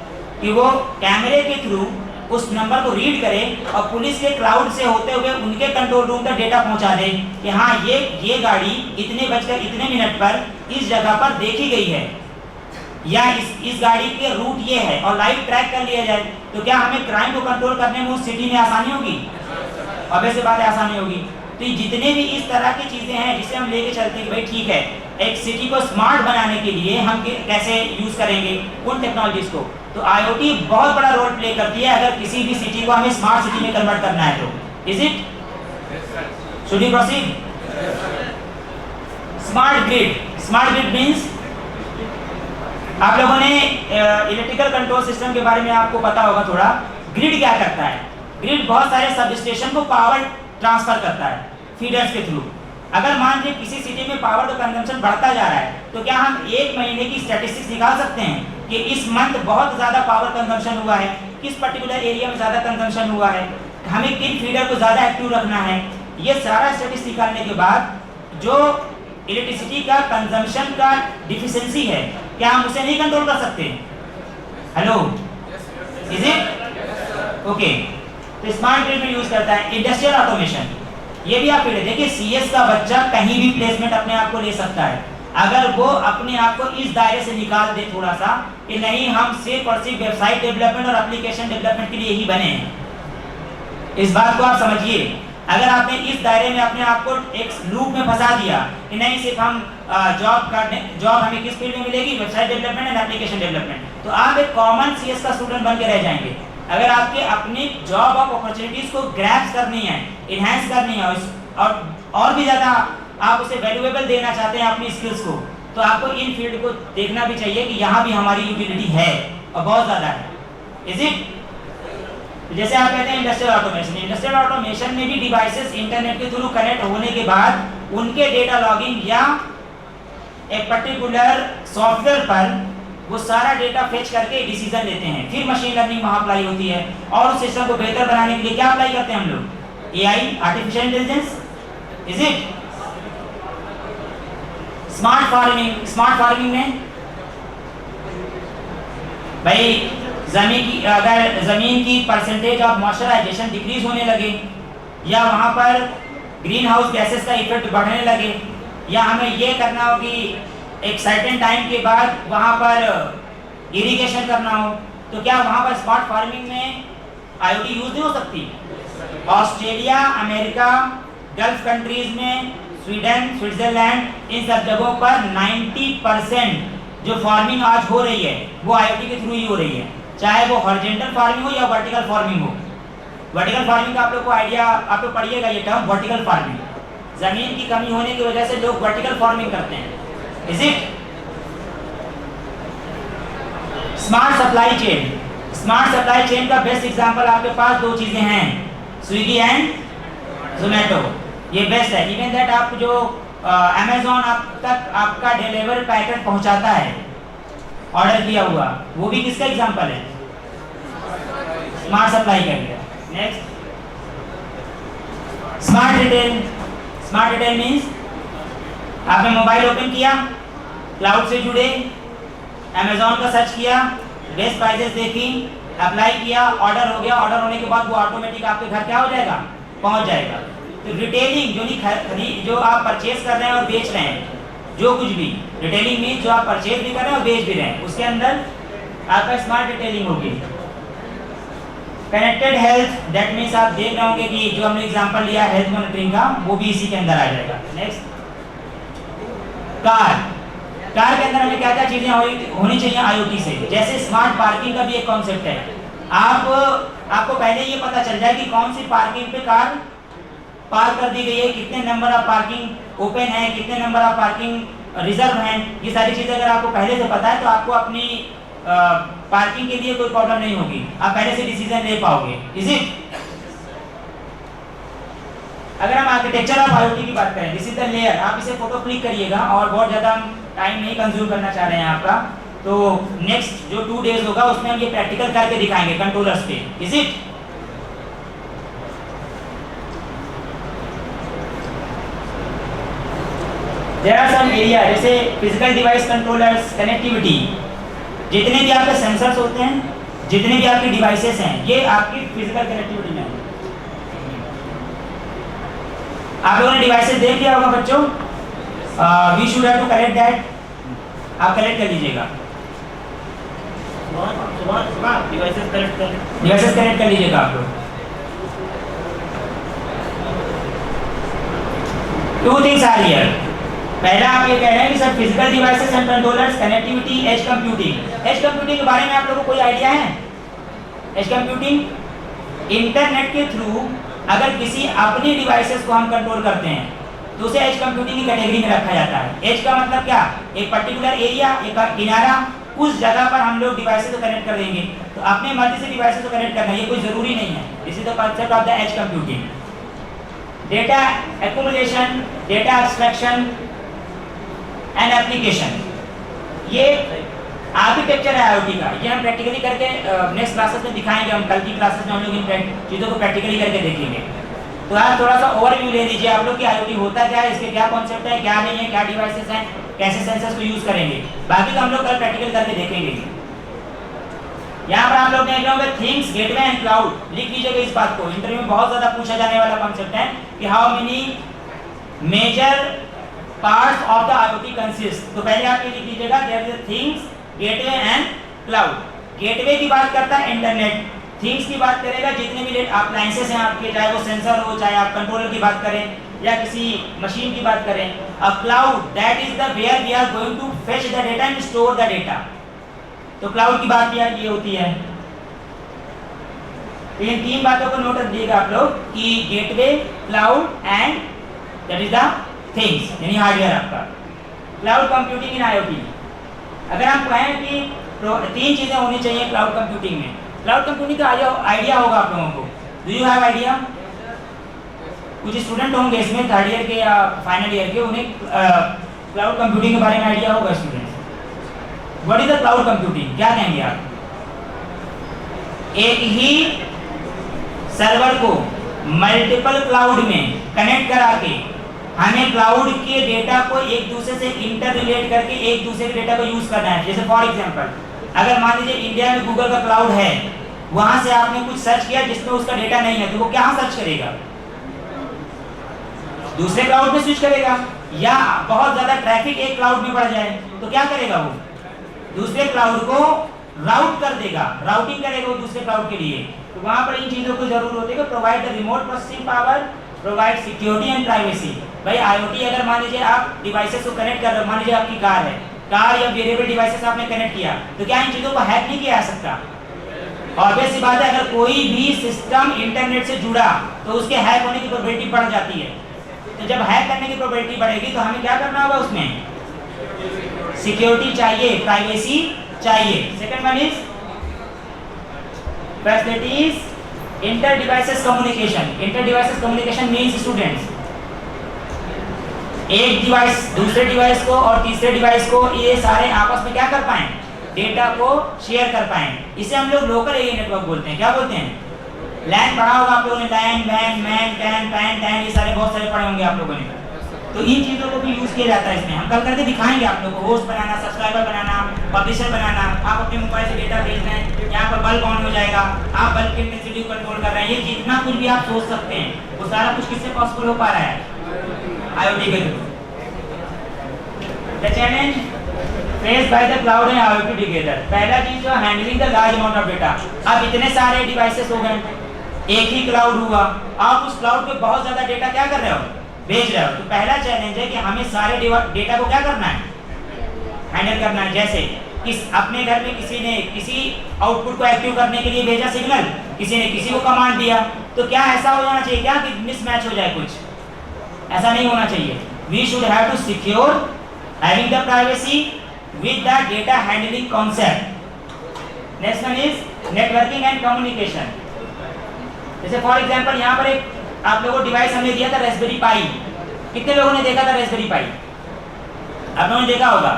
कि वो कैमरे के थ्रू उस नंबर को रीड करे और पुलिस के क्राउड से होते हुए उनके कंट्रोल रूम तक डेटा पहुंचा दे कि हाँ ये गाड़ी इतने बजकर इतने मिनट पर इस जगह पर देखी गई है, या इस गाड़ी के रूट ये है, और लाइव ट्रैक कर लिया जाए, तो क्या हमें क्राइम को कंट्रोल करने में उस सिटी में आसानी होगी? ऑब्वियस बात है, आसानी होगी। तो जितने भी इस तरह की चीजें हैं जिसे हम लेके चलते हैं कि भाई ठीक है, एक सिटी को स्मार्ट बनाने के लिए हम कैसे यूज करेंगे उन टेक्नोलॉजीज को, तो IoT बहुत बड़ा रोल प्ले करती है अगर किसी भी सिटी को हमें स्मार्ट सिटी में कन्वर्ट करना है तो। Is it? Should we proceed? Smart grid means, आप लोगों ने इलेक्ट्रिकल कंट्रोल सिस्टम के बारे में आपको पता होगा थोड़ा। ग्रिड क्या करता है? ग्रिड बहुत सारे सब स्टेशन को पावर ट्रांसफर करता है फीडर्स के थ्रू। अगर मान लीजिए किसी सिटी में पावर का कंजम्पशन बढ़ता जा रहा है, तो क्या हम एक महीने की स्टैटिस्टिक्स निकाल सकते हैं कि इस मंथ बहुत ज़्यादा पावर कंजम्पशन हुआ है, किस पर्टिकुलर एरिया में ज़्यादा कंजम्पशन हुआ है, हमें किन फीडर को ज़्यादा एक्टिव रखना है? ये सारा स्टैटिस्टिक्स निकालने के बाद जो इलेक्ट्रिसिटी का कंजम्पशन का डिफिशिएंसी है, क्या हम उसे नहीं कंट्रोल कर सकते? Hello, is it? ओके। तो स्मार्ट ग्रिड में यूज करता है। इंडस्ट्रियल ऑटोमेशन, ये भी आप फील्ड देखिए, CS का बच्चा कहीं भी प्लेसमेंट अपने आप को ले सकता है अगर वो अपने आप को इस दायरे से निकाल दे थोड़ा सा कि नहीं, हम सिर्फ और सिर्फ वेबसाइट डेवलपमेंट और एप्लीकेशन डेवलपमेंट के लिए ही बने हैं। इस बात को आप समझिए। अगर आपने इस दायरे में अपने आप को एक लूप में फंसा दिया कि नहीं, सिर्फ हम जॉब हमें किस फील्ड में मिलेगी, website development and application development, तो आप एक कॉमन CS का स्टूडेंट बन के रह जाएंगे। अगर आपके अपनी जॉब ऑफ अपॉर्चुनिटीज को ग्रैब्स करनी है, इनहैंस करनी है और भी ज़्यादा आप उसे वैल्यूएबल देना चाहते हैं अपनी स्किल्स को, तो आपको इन फील्ड को देखना भी चाहिए कि यहाँ भी हमारी यूटिलिटी है और बहुत ज़्यादा है। Is it? जैसे आप कहते हैं इंडस्ट्रियल ऑटोमेशन में भी डिवाइसेस इंटरनेट के थ्रू कनेक्ट होने के बाद उनके डेटा लॉगिंग या एक पर्टिकुलर सॉफ्टवेयर पर वो सारा डेटा फेच करके डिसीजन लेते हैं, फिर मशीन लर्निंग वहाँ अप्लाई होती है, और उस सिस्टम को बेहतर बनाने के लिए क्या अप्लाई करते हैं हम लोग? AI, artificial intelligence. Is it? Smart farming में भाई अगर जमीन की परसेंटेज ऑफ मॉइस्चराइजेशन डिक्रीज होने लगे, या वहाँ पर ग्रीन हाउस गैसेस का इफेक्ट बढ़ने लगे, या हमें ये करना हो कि एक सर्टेन टाइम के बाद वहाँ पर इरिगेशन करना हो, तो क्या वहाँ पर स्मार्ट फार्मिंग में IoT यूज नहीं हो सकती? ऑस्ट्रेलिया, अमेरिका, गल्फ कंट्रीज में, स्वीडन, स्विट्जरलैंड, इन सब जगहों पर 90% जो फार्मिंग आज हो रही है वो IoT के थ्रू ही हो रही है, चाहे वो हॉरिजॉन्टल फार्मिंग हो या वर्टिकल फार्मिंग हो। वर्टिकल फार्मिंग का आप लोग को आइडिया, आप लोग पढ़िएगा ये टर्म, वर्टिकल फार्मिंग। जमीन की कमी होने की वजह से लोग वर्टिकल फार्मिंग करते हैं। Is it? Smart supply chain का बेस्ट एग्जांपल आपके पास दो चीजें हैं, स्विगी एंड जोमेटो। ये बेस्ट है। इवन दैट आप जो अमेज़न आप तक आपका डिलीवर पैकेट पहुंचाता है ऑर्डर किया हुआ, वो भी किसका एग्जांपल है? स्मार्ट सप्लाई का लिया। नेक्स्ट, स्मार्ट रिटेल मींस आपने मोबाइल ओपन किया, क्लाउड से जुड़े, अमेज़न का सर्च किया, बेस्ट प्राइसेस देखी, अप्लाई किया, ऑर्डर हो गया, ऑर्डर होने के बाद वो ऑटोमेटिक आपके घर क्या हो जाएगा? पहुंच जाएगा। तो रिटेलिंग जो आप परचेज कर रहे हैं और बेच रहे हैं, जो कुछ भी रिटेलिंग मींस जो आप परचेज भी कर रहे हैं और बेच भी रहे हैं, उसके अंदर आपका स्मार्ट रिटेलिंग होगी। कनेक्टेड हेल्थ, दैट मींस आप देख रहे होंगे कि जो हमने एग्जांपल लिया हेल्थ मॉनिटरिंग का, वो भी इसी के अंदर आ जाएगा। नेक्स्ट, कार के अंदर हमें क्या क्या चीजें होनी चाहिए IoT से? जैसे स्मार्ट पार्किंग का भी एक कॉन्सेप्ट है। आपको पहले ये पता चल जाए कि कौन सी पार्किंग पे कार पार्क कर दी गई है, कितने नंबर ऑफ पार्किंग ओपन है, कितने नंबर ऑफ पार्किंग रिजर्व हैं, ये सारी चीज़ें अगर आपको पहले से पता है तो आपको अपनी पार्किंग के लिए कोई प्रॉब्लम नहीं होगी, आप पहले से डिसीजन ले पाओगे। Is it? अगर हम आर्किटेक्चर ऑफ आईओटी की बात करें, दिस इज द लेयर, आप इसे फोटो क्लिक करिएगा और बहुत ज़्यादा हम टाइम नहीं कंज्यूम करना चाह रहे हैं आपका, तो नेक्स्ट जो 2 डेज होगा उसमें हम ये प्रैक्टिकल करके दिखाएंगे कंट्रोलर्स पे। Is it? There are some area जैसे फिजिकल डिवाइस कंट्रोलर्स, कनेक्टिविटी, जितने भी आपके सेंसर्स होते हैं, जितने भी आपके डिवाइसेस हैं, ये आपकी फिजिकल कनेक्टिविटी में है। आप लोगों ने डिवाइसेस देख लिया होगा बच्चों, we should have to correct that, आप करेक्ट कर लीजिएगा, डिवाइसेस करेक्ट कर लीजिएगा आप लोग। 2 थिंग्स आर हियर। पहला आप ये कह रहे हैं कि sir physical devices and controllers, connectivity, edge computing. Edge computing के बारे में आप लोगों को कोई आइडिया है? एज कंप्यूटिंग इंटरनेट के थ्रू अगर किसी अपनी डिवाइसेस को हम कंट्रोल करते हैं तो उसे एज कंप्यूटिंग की कैटेगरी में रखा जाता है। एज का मतलब क्या? एक पर्टिकुलर एरिया, एक किनारा, उस जगह पर हम लोग डिवाइसेस को कनेक्ट कर देंगे। तो अपने मर्जी से डिवाइसेस को कनेक्ट करना ये कोई जरूरी नहीं है। This is the concept of the edge computing. Data accumulation, data abstraction and application, ये आर्किटेक्चर है आईओटी का। ये हम प्रैक्टिकली करके नेक्स्ट क्लासेस में दिखाएंगे। हम कल की क्लासेस में हम लोग इन चीज़ों को प्रैक्टिकली करके देखेंगे। तो आज थोड़ा सा ओवरव्यू ले लीजिए आप लोग कि आईओटी होता क्या है, इसके क्या कॉन्सेप्ट है, क्या नहीं है, क्या डिवाइसेस हैं, कैसे सेंसर्स को यूज करेंगे। बाकी तो हम लोग कल प्रैक्टिकल करके देखेंगे। यहाँ पर आप लोग देख रहे होंगे थिंग्स, गेटवे एंड क्लाउड। लिख लीजिएगा इस बात को, इंटरव्यू में बहुत ज्यादा पूछा जाने वाला कॉन्सेप्ट है कि how many major parts of the IoT consist. तो पहले आप ये लिख लीजिएगा there is things, gateway and cloud. Gateway की बात करता है इंटरनेट, थिंग्स की बात करेगा जितने भी अप्लायंसेस हैं आपके, चाहे वो सेंसर हो, चाहे आप कंट्रोलर की बात करें या किसी मशीन की बात करें। A cloud that is the where we are going to fetch the data and store the data. तो क्लाउड की बात ये होती है। तो इन 3 बातों को नोट रखिएगा आप लोग कि gateway, cloud and that is the things, यानी हार्डवेयर आपका। क्लाउड कंप्यूटिंग इन आईओटी, अगर हम कहें कि 3 चीजें होनी चाहिए क्लाउड कंप्यूटिंग में। क्लाउड कंप्यूटिंग का आइडिया होगा आप लोगों को। Do you have idea? कुछ स्टूडेंट होंगे इसमें 3rd ईयर के या फाइनल ईयर के, उन्हें क्लाउड कंप्यूटिंग के बारे में आइडिया होगा। Students, what is the cloud computing? क्या कहेंगे आप? एक ही सर्वर को मल्टीपल क्लाउड में कनेक्ट करा के हमें क्लाउड के डेटा को एक दूसरे से इंटर रिलेट करके एक दूसरे के डेटा को यूज करना है। जैसे फॉर एग्जांपल, अगर मान लीजिए इंडिया में गूगल का क्लाउड है, वहां से आपने कुछ सर्च किया जिसमें उसका डेटा नहीं है, तो वो कहां सर्च करेगा? दूसरे क्लाउड में स्विच करेगा। या बहुत ज्यादा ट्रैफिक एक क्लाउड में बढ़ जाए तो क्या करेगा? वो दूसरे क्लाउड को राउट कर देगा, राउटिंग करेगा वो दूसरे क्लाउड के लिए। तो वहां पर इन चीजों की जरूरत होती है कि provide the remote processing power, provide security and privacy. भाई आईओटी अगर मान लीजिए आप डिवाइसेस को कनेक्ट कर रहे हो, मान लीजिए आपकी कार है, कार या वेरिएबल डिवाइसेस आपने कनेक्ट किया, तो क्या इन चीजों को हैक नहीं किया जा सकता? ऑब्वियस सी बात है, अगर कोई भी सिस्टम इंटरनेट से जुड़ा तो उसके हैक होने की प्रोबेबिलिटी बढ़ जाती है। तो जब हैक करने की प्रोबेबिलिटी बढ़ेगी तो हमें क्या करना होगा? उसमें सिक्योरिटी चाहिए, प्राइवेसी चाहिए। Second one is facilities inter devices communication. Inter devices communication means students, एक डिवाइस दूसरे डिवाइस को और तीसरे डिवाइस को ये सारे आपस में क्या कर पाएं? डेटा को शेयर कर पाएं। इसे हम लोग लोकल एरिया नेटवर्क बोलते हैं। क्या बोलते हैं? लैन पढ़ा होगा आप लोगों ने, लैन, वैन, मैन, कैन, पैन, टैन, ये सारे बहुत सारे पढ़े होंगे आप लोगों ने। तो इन चीज़ों को भी यूज़ किया जाता है इसमें। हम कल करके दिखाएंगे आप लोगों को, होस्ट बनाना, सब्सक्राइबर बनाना, पब्लिशर बनाना। आप अपने मोबाइल से डेटा भेज रहे हैं, यहाँ पर बल्ब ऑन हो जाएगा, आप बल्ब के इंटेंसिटी को कंट्रोल कर रहे हैं। ये जितना कुछ भी आप सोच सकते हैं वो सारा कुछ किससे पॉसिबल हो पा रहा है? आईओटी के through. The challenge faced by the cloud and IoT together. पहला चीज जो handling the large amount of data. अब इतने सारे डिवाइसेस हो गए, एक ही क्लाउड हुआ, आप उस क्लाउड पे बहुत ज्यादा डेटा क्या कर रहे हो? भेज रहे हो। तो पहला चैलेंज है कि हमें सारे डेटा को क्या करना है? हैंडल करना है। जैसे अपने घर में किसी ने किसी आउटपुट को एक्टिव करने के लिए भेजा सिग्नल, किसी ने किसी को कमांड दिया, तो क्या ऐसा हो जाना चाहिए क्या कि मिसमैच हो जाए? कुछ ऐसा नहीं होना चाहिए। We should have to secure having the privacy with the data handling concept. Next one is networking and communication. जैसे फॉर एग्जांपल यहाँ पर एक आप लोगों को डिवाइस हमने दिया था रास्पबेरी पाई। कितने लोगों ने देखा था रास्पबेरी पाई? आप लोगों ने देखा होगा,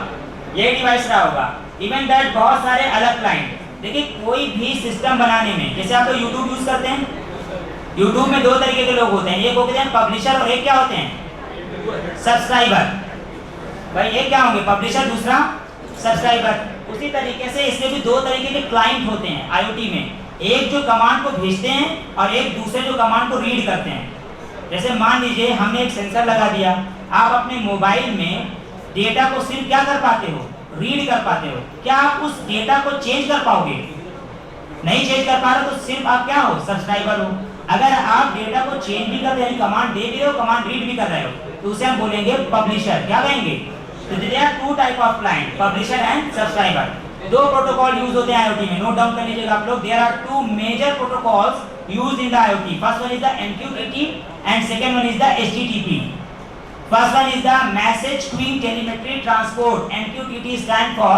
यही डिवाइस रहा होगा। इवन दैट बहुत सारे अलग क्लाइंट। देखिए कोई भी सिस्टम बनाने में, जैसे आप लोग यूट्यूब यूज करते हैं, यूट्यूब में दो तरीके के लोग होते हैं, एक होते हैं पब्लिशर और एक क्या होते हैं सब्सक्राइबर। भाई एक क्या होंगे पब्लिशर, दूसरा सब्सक्राइबर। उसी तरीके से इसमें भी दो तरीके के क्लाइंट होते हैं आईओटी में, एक जो कमांड को भेजते हैं और एक दूसरे जो कमांड को रीड करते हैं। जैसे मान लीजिए हमने एक सेंसर लगा दिया, आप अपने मोबाइल में डेटा को सिर्फ क्या कर पाते हो, रीड कर पाते हो। क्या आप उस डेटा को चेंज कर पाओगे? नहीं चेंज कर पा रहे तो सिर्फ आप क्या हो, सब्सक्राइबर हो। अगर आप डेटा को चेंज भी कर रहे हो, कमांड दे भी रहे हो, कमांड रीड भी कर रहे हो, तो उसे हम बोलेंगे पब्लिशर। क्या कहेंगे? तो there are two type of client, publisher and subscriber. दो प्रोटोकॉल यूज होते हैं आईओटी में, नोट डाउन कर लीजिएगा आप लोग। There are two major protocols used in the IoT. First one is the MQTT and second one is the HTTP। First one is the message queuing telemetry transport. MQTT stand for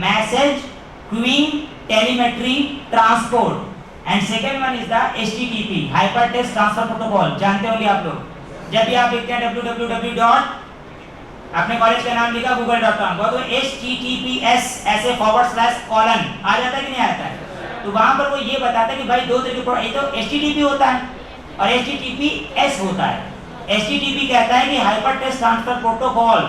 message queuing telemetry transport. And second one is the HTTP, hypertext transfer protocol. जानते होंगे आप लोग, जब भी आप लिखते हैं www. अपने कॉलेज का नाम लिखा google.com, तो HTTPS ऐसे /: आ जाता है कि नहीं आता है? तो वहां पर वो ये बताता है कि भाई दो तरीके, एक तो HTTP होता है और HTTPS होता है। HTTP कहता है कि हाइपर टेक्स्ट ट्रांसफर प्रोटोकॉल,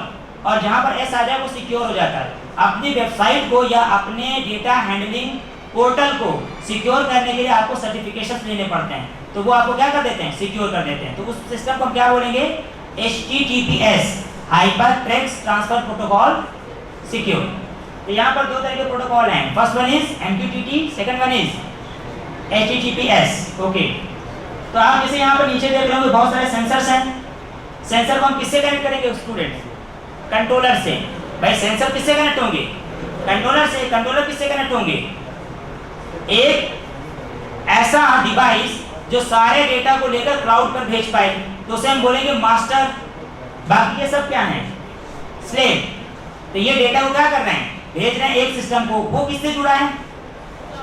और जहां पर S आ जाए वो सिक्योर हो जाता है। अपनी वेबसाइट को या अपने डेटा हैंडलिंग पोर्टल को सिक्योर करने के लिए आपको सर्टिफिकेशंस लेने पड़ते हैं, तो वो आपको क्या कर देते हैं, सिक्योर कर देते हैं। तो उस सिस्टम को हम क्या बोलेंगे, HTTPS, hyper text transfer protocol secure. तो यहाँ पर दो तरह के प्रोटोकॉल हैं, first one is MQTT, second one is HTTPS। Okay, तो आप जैसे यहाँ पर नीचे देख रहे होंगे बहुत सारे सेंसर्स हैं। सेंसर को हम किससे कनेक्ट करेंगे स्टूडेंट्स? कंट्रोलर से। भाई सेंसर किससे कनेक्ट होंगे? कंट्रोलर से। कंट्रोलर किससे कनेक्ट होंगे? एक ऐसा डिवाइस जो सारे डेटा को लेकर क्लाउड पर भेज पाए, तो उसे हम बोलेंगे मास्टर। बाकी ये सब क्या है, स्लेव। तो ये डेटा को क्या कर रहे हैं, भेज रहे हैं एक सिस्टम को, वो किससे जुड़ा है,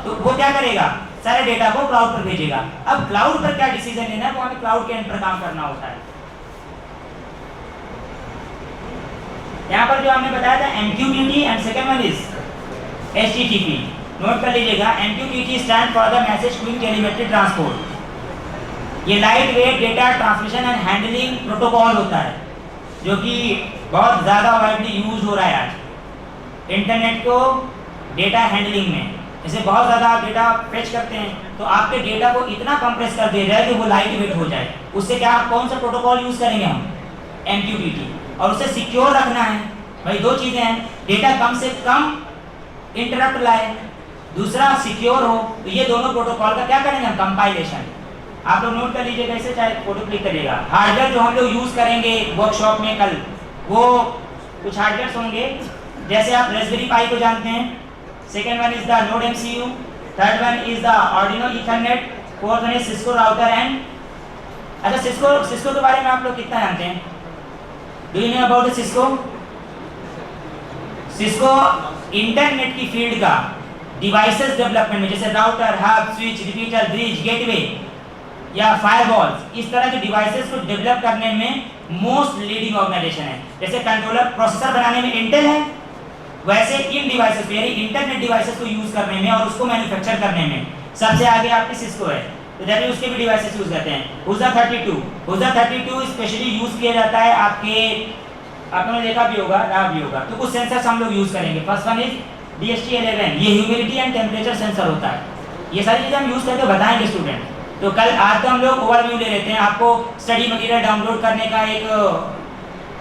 तो वो क्या करेगा, सारे डेटा को क्लाउड पर भेजेगा। अब क्लाउड पर क्या डिसीजन लेना है, वो हमें क्लाउड के एंड पर काम करना होता है। यहाँ पर जो हमने बताया था MQTT and second one is HTTP, note कर लीजिएगा। MQTT stand for the message queuing telemetry transport. ये lightweight data transmission and handling protocol होता है, जो कि बहुत ज़्यादा वाइडली यूज हो रहा है आज इंटरनेट को डेटा हैंडलिंग में। जैसे बहुत ज़्यादा आप डेटा फेच करते हैं, तो आपके डेटा को इतना कंप्रेस कर दे रहा है कि वो लाइट वेट हो जाए। उससे क्या, कौन सा प्रोटोकॉल यूज़ करेंगे हम, MQTT, और उसे सिक्योर रखना है। भाई दो चीज़ें हैं, डेटा कम से कम इंटरप्ट लाए, दूसरा सिक्योर हो। तो ये दोनों प्रोटोकॉल का क्या करेंगे हम, कंपाइलेशन। आप लोग नोट कर लीजिएगा, इसे चाहे फोटो क्लिक करिएगा। हार्डवेयर जो हम लोग यूज़ करेंगे वर्कशॉप में कल, वो कुछ हार्डवेयर होंगे, जैसे आप रास्पबेरी पाई को जानते हैं, second one is the node MCU, third one is the Arduino Ethernet, fourth one is Cisco router and. अच्छा सिस्को के बारे में आप लोग कितना जानते हैं, do you know about Cisco? Cisco internet की फील्ड का डिवाइसेस डेवलपमेंट में, जैसे router, hub, switch, repeater, bridge, gateway या फायरवॉल्स, इस तरह के डिवाइसेस को डेवलप करने में मोस्ट लीडिंग ऑर्गेनाइजेशन है। जैसे कंट्रोलर प्रोसेसर बनाने में इंटेल है, वैसे इन डिवाइसेस को, यानी इंटरनेट डिवाइसेस को यूज करने में और उसको मैन्युफैक्चर करने में सबसे आगे आपकी सिस्को है। तो जब उसके भी डिवाइसेस यूज करते हैं। हुजा 32 स्पेशली यूज किया जाता है आपके, आपने देखा भी होगा, रहा भी होगा। तो कुछ सेंसर्स हम लोग यूज करेंगे। फर्स्ट वन इज DHT11, ये ह्यूमिडिटी एंड टेम्परेचर सेंसर होता है। ये सारी चीज़ें हम यूज करके बताएंगे स्टूडेंट। तो कल आज तो हम लोग ओवरव्यू ले लेते हैं, आपको स्टडी मटेरियल डाउनलोड करने का एक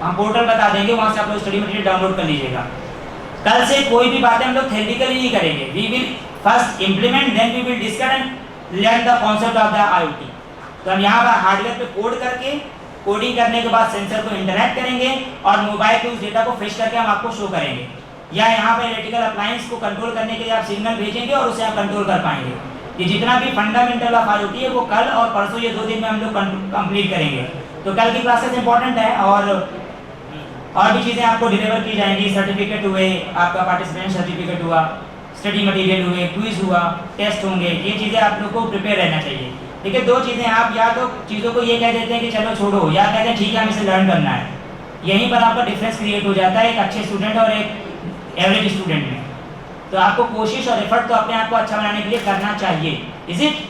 हम पोर्टल बता देंगे, वहाँ से आप लोग स्टडी मटेरियल डाउनलोड कर लीजिएगा। कल से कोई भी बातें हम लोग थ्योरेटिकली नहीं करेंगे, we will first implement, then we will discuss and learn the concept of the IoT। तो हम यहाँ पर हार्डवेयर पे कोड करके, कोडिंग करने के बाद सेंसर को इंटरैक्ट करेंगे और मोबाइल पे उस डेटा को फेच करके हम आपको शो करेंगे, या यहाँ पर इलेक्ट्रिकल अप्लायंस को कंट्रोल करने के लिए आप सिग्नल भेजेंगे और उसे आप कंट्रोल कर पाएंगे। ये जितना भी फंडामेंटल ऑफ IoT है वो कल और परसों, ये 2 दिन में हम लोग कंप्लीट करेंगे। तो कल की क्लासेस इंपॉर्टेंट है। और और भी चीज़ें आपको डिलीवर की जाएंगी, सर्टिफिकेट हुए, आपका पार्टिसिपेंट सर्टिफिकेट हुआ, स्टडी मटेरियल हुए, क्विज हुआ, टेस्ट होंगे, ये चीज़ें आप लोग को प्रिपेयर रहना चाहिए। देखिए दो चीज़ें, आप या तो चीज़ों को ये कह देते हैं कि चलो छोड़ो, या कहते हैं ठीक है हमें इसे लर्न करना है। यहीं पर आपका डिफरेंस क्रिएट हो जाता है एक अच्छे स्टूडेंट और एक एवरेज स्टूडेंट में। तो आपको कोशिश और एफर्ट तो अपने आप को अच्छा बनाने के लिए करना चाहिए। Is it?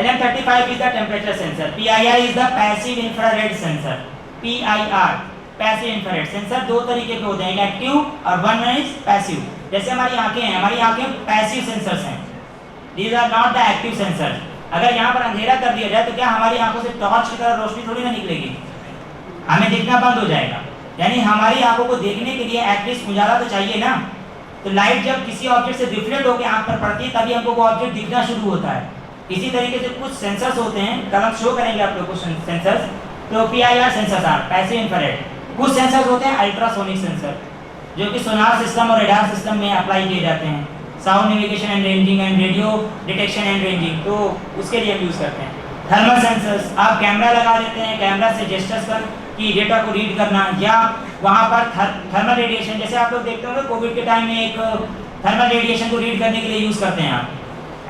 LM35 is the temperature sensor. PIR is the passive infrared sensor. PIR passive infrared sensor दो तरीके के होते हैं, एक एक्टिव और वन इज पैसिव। जैसे हमारी आंखें हैं, हमारी आंखें पैसिव सेंसर्स हैं, these are not the active sensors. अगर यहाँ पर अंधेरा कर दिया जाए तो क्या हमारी आंखों से टॉर्च की तरह रोशनी थोड़ी ना निकलेगी, हमें दिखना बंद हो जाएगा। यानी हमारी आंखों को देखने के लिए एटलीस्ट उजाला तो चाहिए ना। तो लाइट जब किसी ऑब्जेक्ट से रिफ्लेक्ट होकर आंख पर पड़ती है तभी हमको वो ऑब्जेक्ट दिखना शुरू होता है। इसी तरीके से कुछ सेंसर्स होते हैं, कल हम शो करेंगे आप लोग को सेंसर्स। तो PIR sensors are passive infrared. कुछ सेंसर्स होते हैं अल्ट्रासोनिक सेंसर, जो कि सोनार सिस्टम और रेडार सिस्टम में अप्लाई किए जाते हैं, sound navigation and ranging and radio detection and ranging, तो उसके लिए हम यूज़ करते हैं। थर्मल सेंसर्स, आप कैमरा लगा देते हैं, कैमरा से जेस्चर्स कर कि डेटा को रीड करना, या वहाँ पर थर्मल रेडिएशन, जैसे आप लोग देखते होंगे कोविड के टाइम में एक थर्मल रेडिएशन को रीड करने के लिए यूज़ करते हैं। आप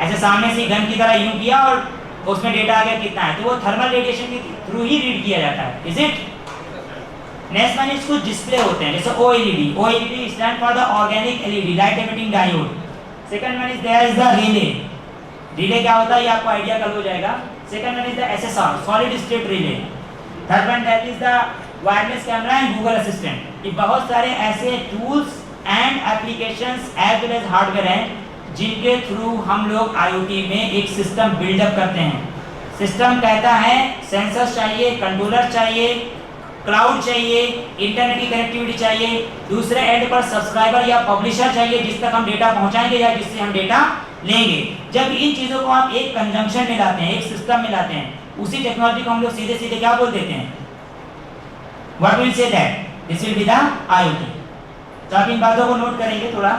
ऐसे सामने से गन की तरह यूँ किया और उसमें डेटा आ गया कितना है, तो वो थर्मल रेडिएशन के थ्रू ही रीड किया जाता है। Is it? Next one is कुछ डिस्प्ले होते हैं, जैसे OLED। OLED stand for the organic LED, light emitting diode. Second one is there is the relay. Relay क्या होता है ये आपको आइडिया कल हो जाएगा। Second one is the SSR, solid state relay. Third one that is the wireless camera and Google assistant. ये बहुत सारे ऐसे tools and applications as well as hardware हैं जिनके थ्रू हम लोग IoT में एक सिस्टम बिल्डअप करते हैं। सिस्टम कहता है सेंसर्स चाहिए, कंट्रोलर चाहिए, क्लाउड चाहिए, इंटरनेट की कनेक्टिविटी चाहिए, दूसरे एंड पर सब्सक्राइबर या पब्लिशर चाहिए जिस तक हम डेटा पहुंचाएंगे या जिससे हम डेटा लेंगे। जब इन चीज़ों को आप एक कंजंक्शन में लाते हैं, एक सिस्टम में लाते हैं, उसी टेक्नोलॉजी को हम लोग सीधे सीधे क्या बोल देते हैं? What will say that this will be the IoT। तो आप इन बातों को नोट करेंगे थोड़ा।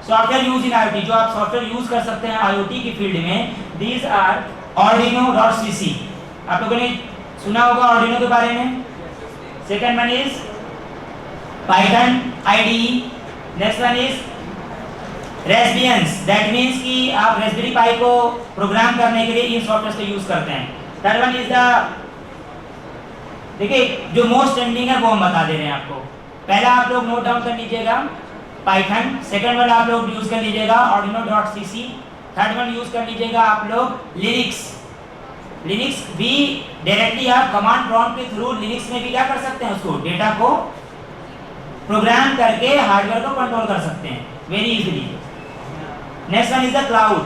सॉफ्टवेयर यूज इन IoT, जो आप सॉफ्टवेयर यूज कर सकते हैं IoT की फील्ड में, दीज आर Arduino.cc। आप लोगों ने सुना होगा Arduino के बारे में। Second one is Python IDE। Next one is Raspbians, that means कि आप Raspberry Pi को प्रोग्राम करने के लिए इन सॉफ्टवेयर को यूज करते हैं। थर्ड वन इज द, देखिए जो मोस्ट ट्रेंडिंग है वो हम बता दे रहे हैं आपको। पहला आप लोग नोट डाउन कर लीजिएगा Python, सेकंड वन आप लोग यूज कर लीजिएगा Arduino.cc, थर्ड वन यूज कर लीजिएगा आप लोग Linux। लिनक्स भी डायरेक्टली आप कमांड प्रॉम्प्ट के थ्रू लिनक्स में भी क्या कर सकते हैं, उसको डेटा को प्रोग्राम करके हार्डवेयर को कंट्रोल कर सकते हैं very easily. Next one is the cloud.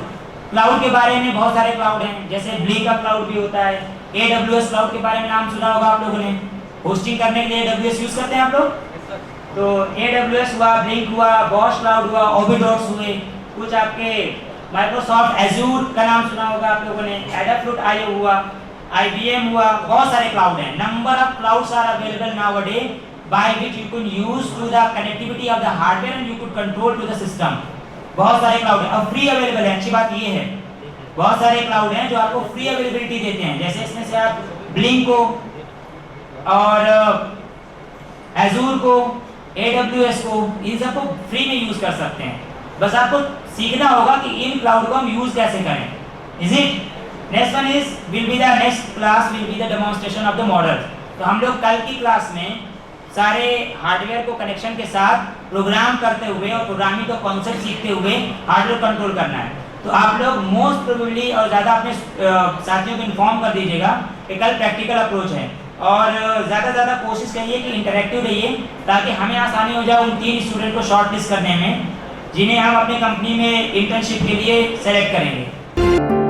Cloud के बारे में बहुत सारे क्लाउड हैं, जैसे ब्लिंक का क्लाउड भी होता है। AWS क्लाउड के बारे में नाम सुना होगा आप लोगों ने, होस्टिंग करने के लिए AWS यूज करते हैं आप लोग। तो AWS हुआ, ब्लिंक हुआ, बॉश क्लाउड हुआ, Obidox हुए, कुछ आपके माइक्रोसॉफ्ट एजूर का नाम सुना होगा आप लोगों ने, Adafruit IO हुआ, IBM हुआ, बहुत सारे क्लाउड हैं। Number of clouds are available nowadays by which you could use to the connectivity of the hardware and you could control to the system। बहुत सारे क्लाउड हैं, अब फ्री अवेलेबल है। अच्छी बात ये है बहुत सारे क्लाउड हैं जो आपको फ्री अवेलेबिलिटी देते हैं, जैसे इसमें से आप ब्लिंक को और एजूर को, AWS को, इन सबको फ्री में यूज कर सकते हैं। बस आपको सीखना होगा कि इन क्लाउड को हम यूज कैसे करें। Is it? Next one is will be the next class will be the demonstration of the model. तो हम लोग कल की क्लास में सारे हार्डवेयर को कनेक्शन के साथ प्रोग्राम करते हुए और प्रोग्रामिंग का कॉन्सेप्ट सीखते हुए हार्डवेयर कंट्रोल करना है। तो आप लोग मोस्ट प्रोबेबली और ज़्यादा अपने साथियों को इन्फॉर्म कर दीजिएगा कि कल प्रैक्टिकल अप्रोच है, और ज़्यादा से ज़्यादा कोशिश करिए कि इंटरेक्टिव रहिए ताकि हमें आसानी हो जाए उन 3 स्टूडेंट को शॉर्ट लिस्ट करने में जिन्हें हम अपनी कंपनी में इंटर्नशिप के लिए सेलेक्ट करेंगे।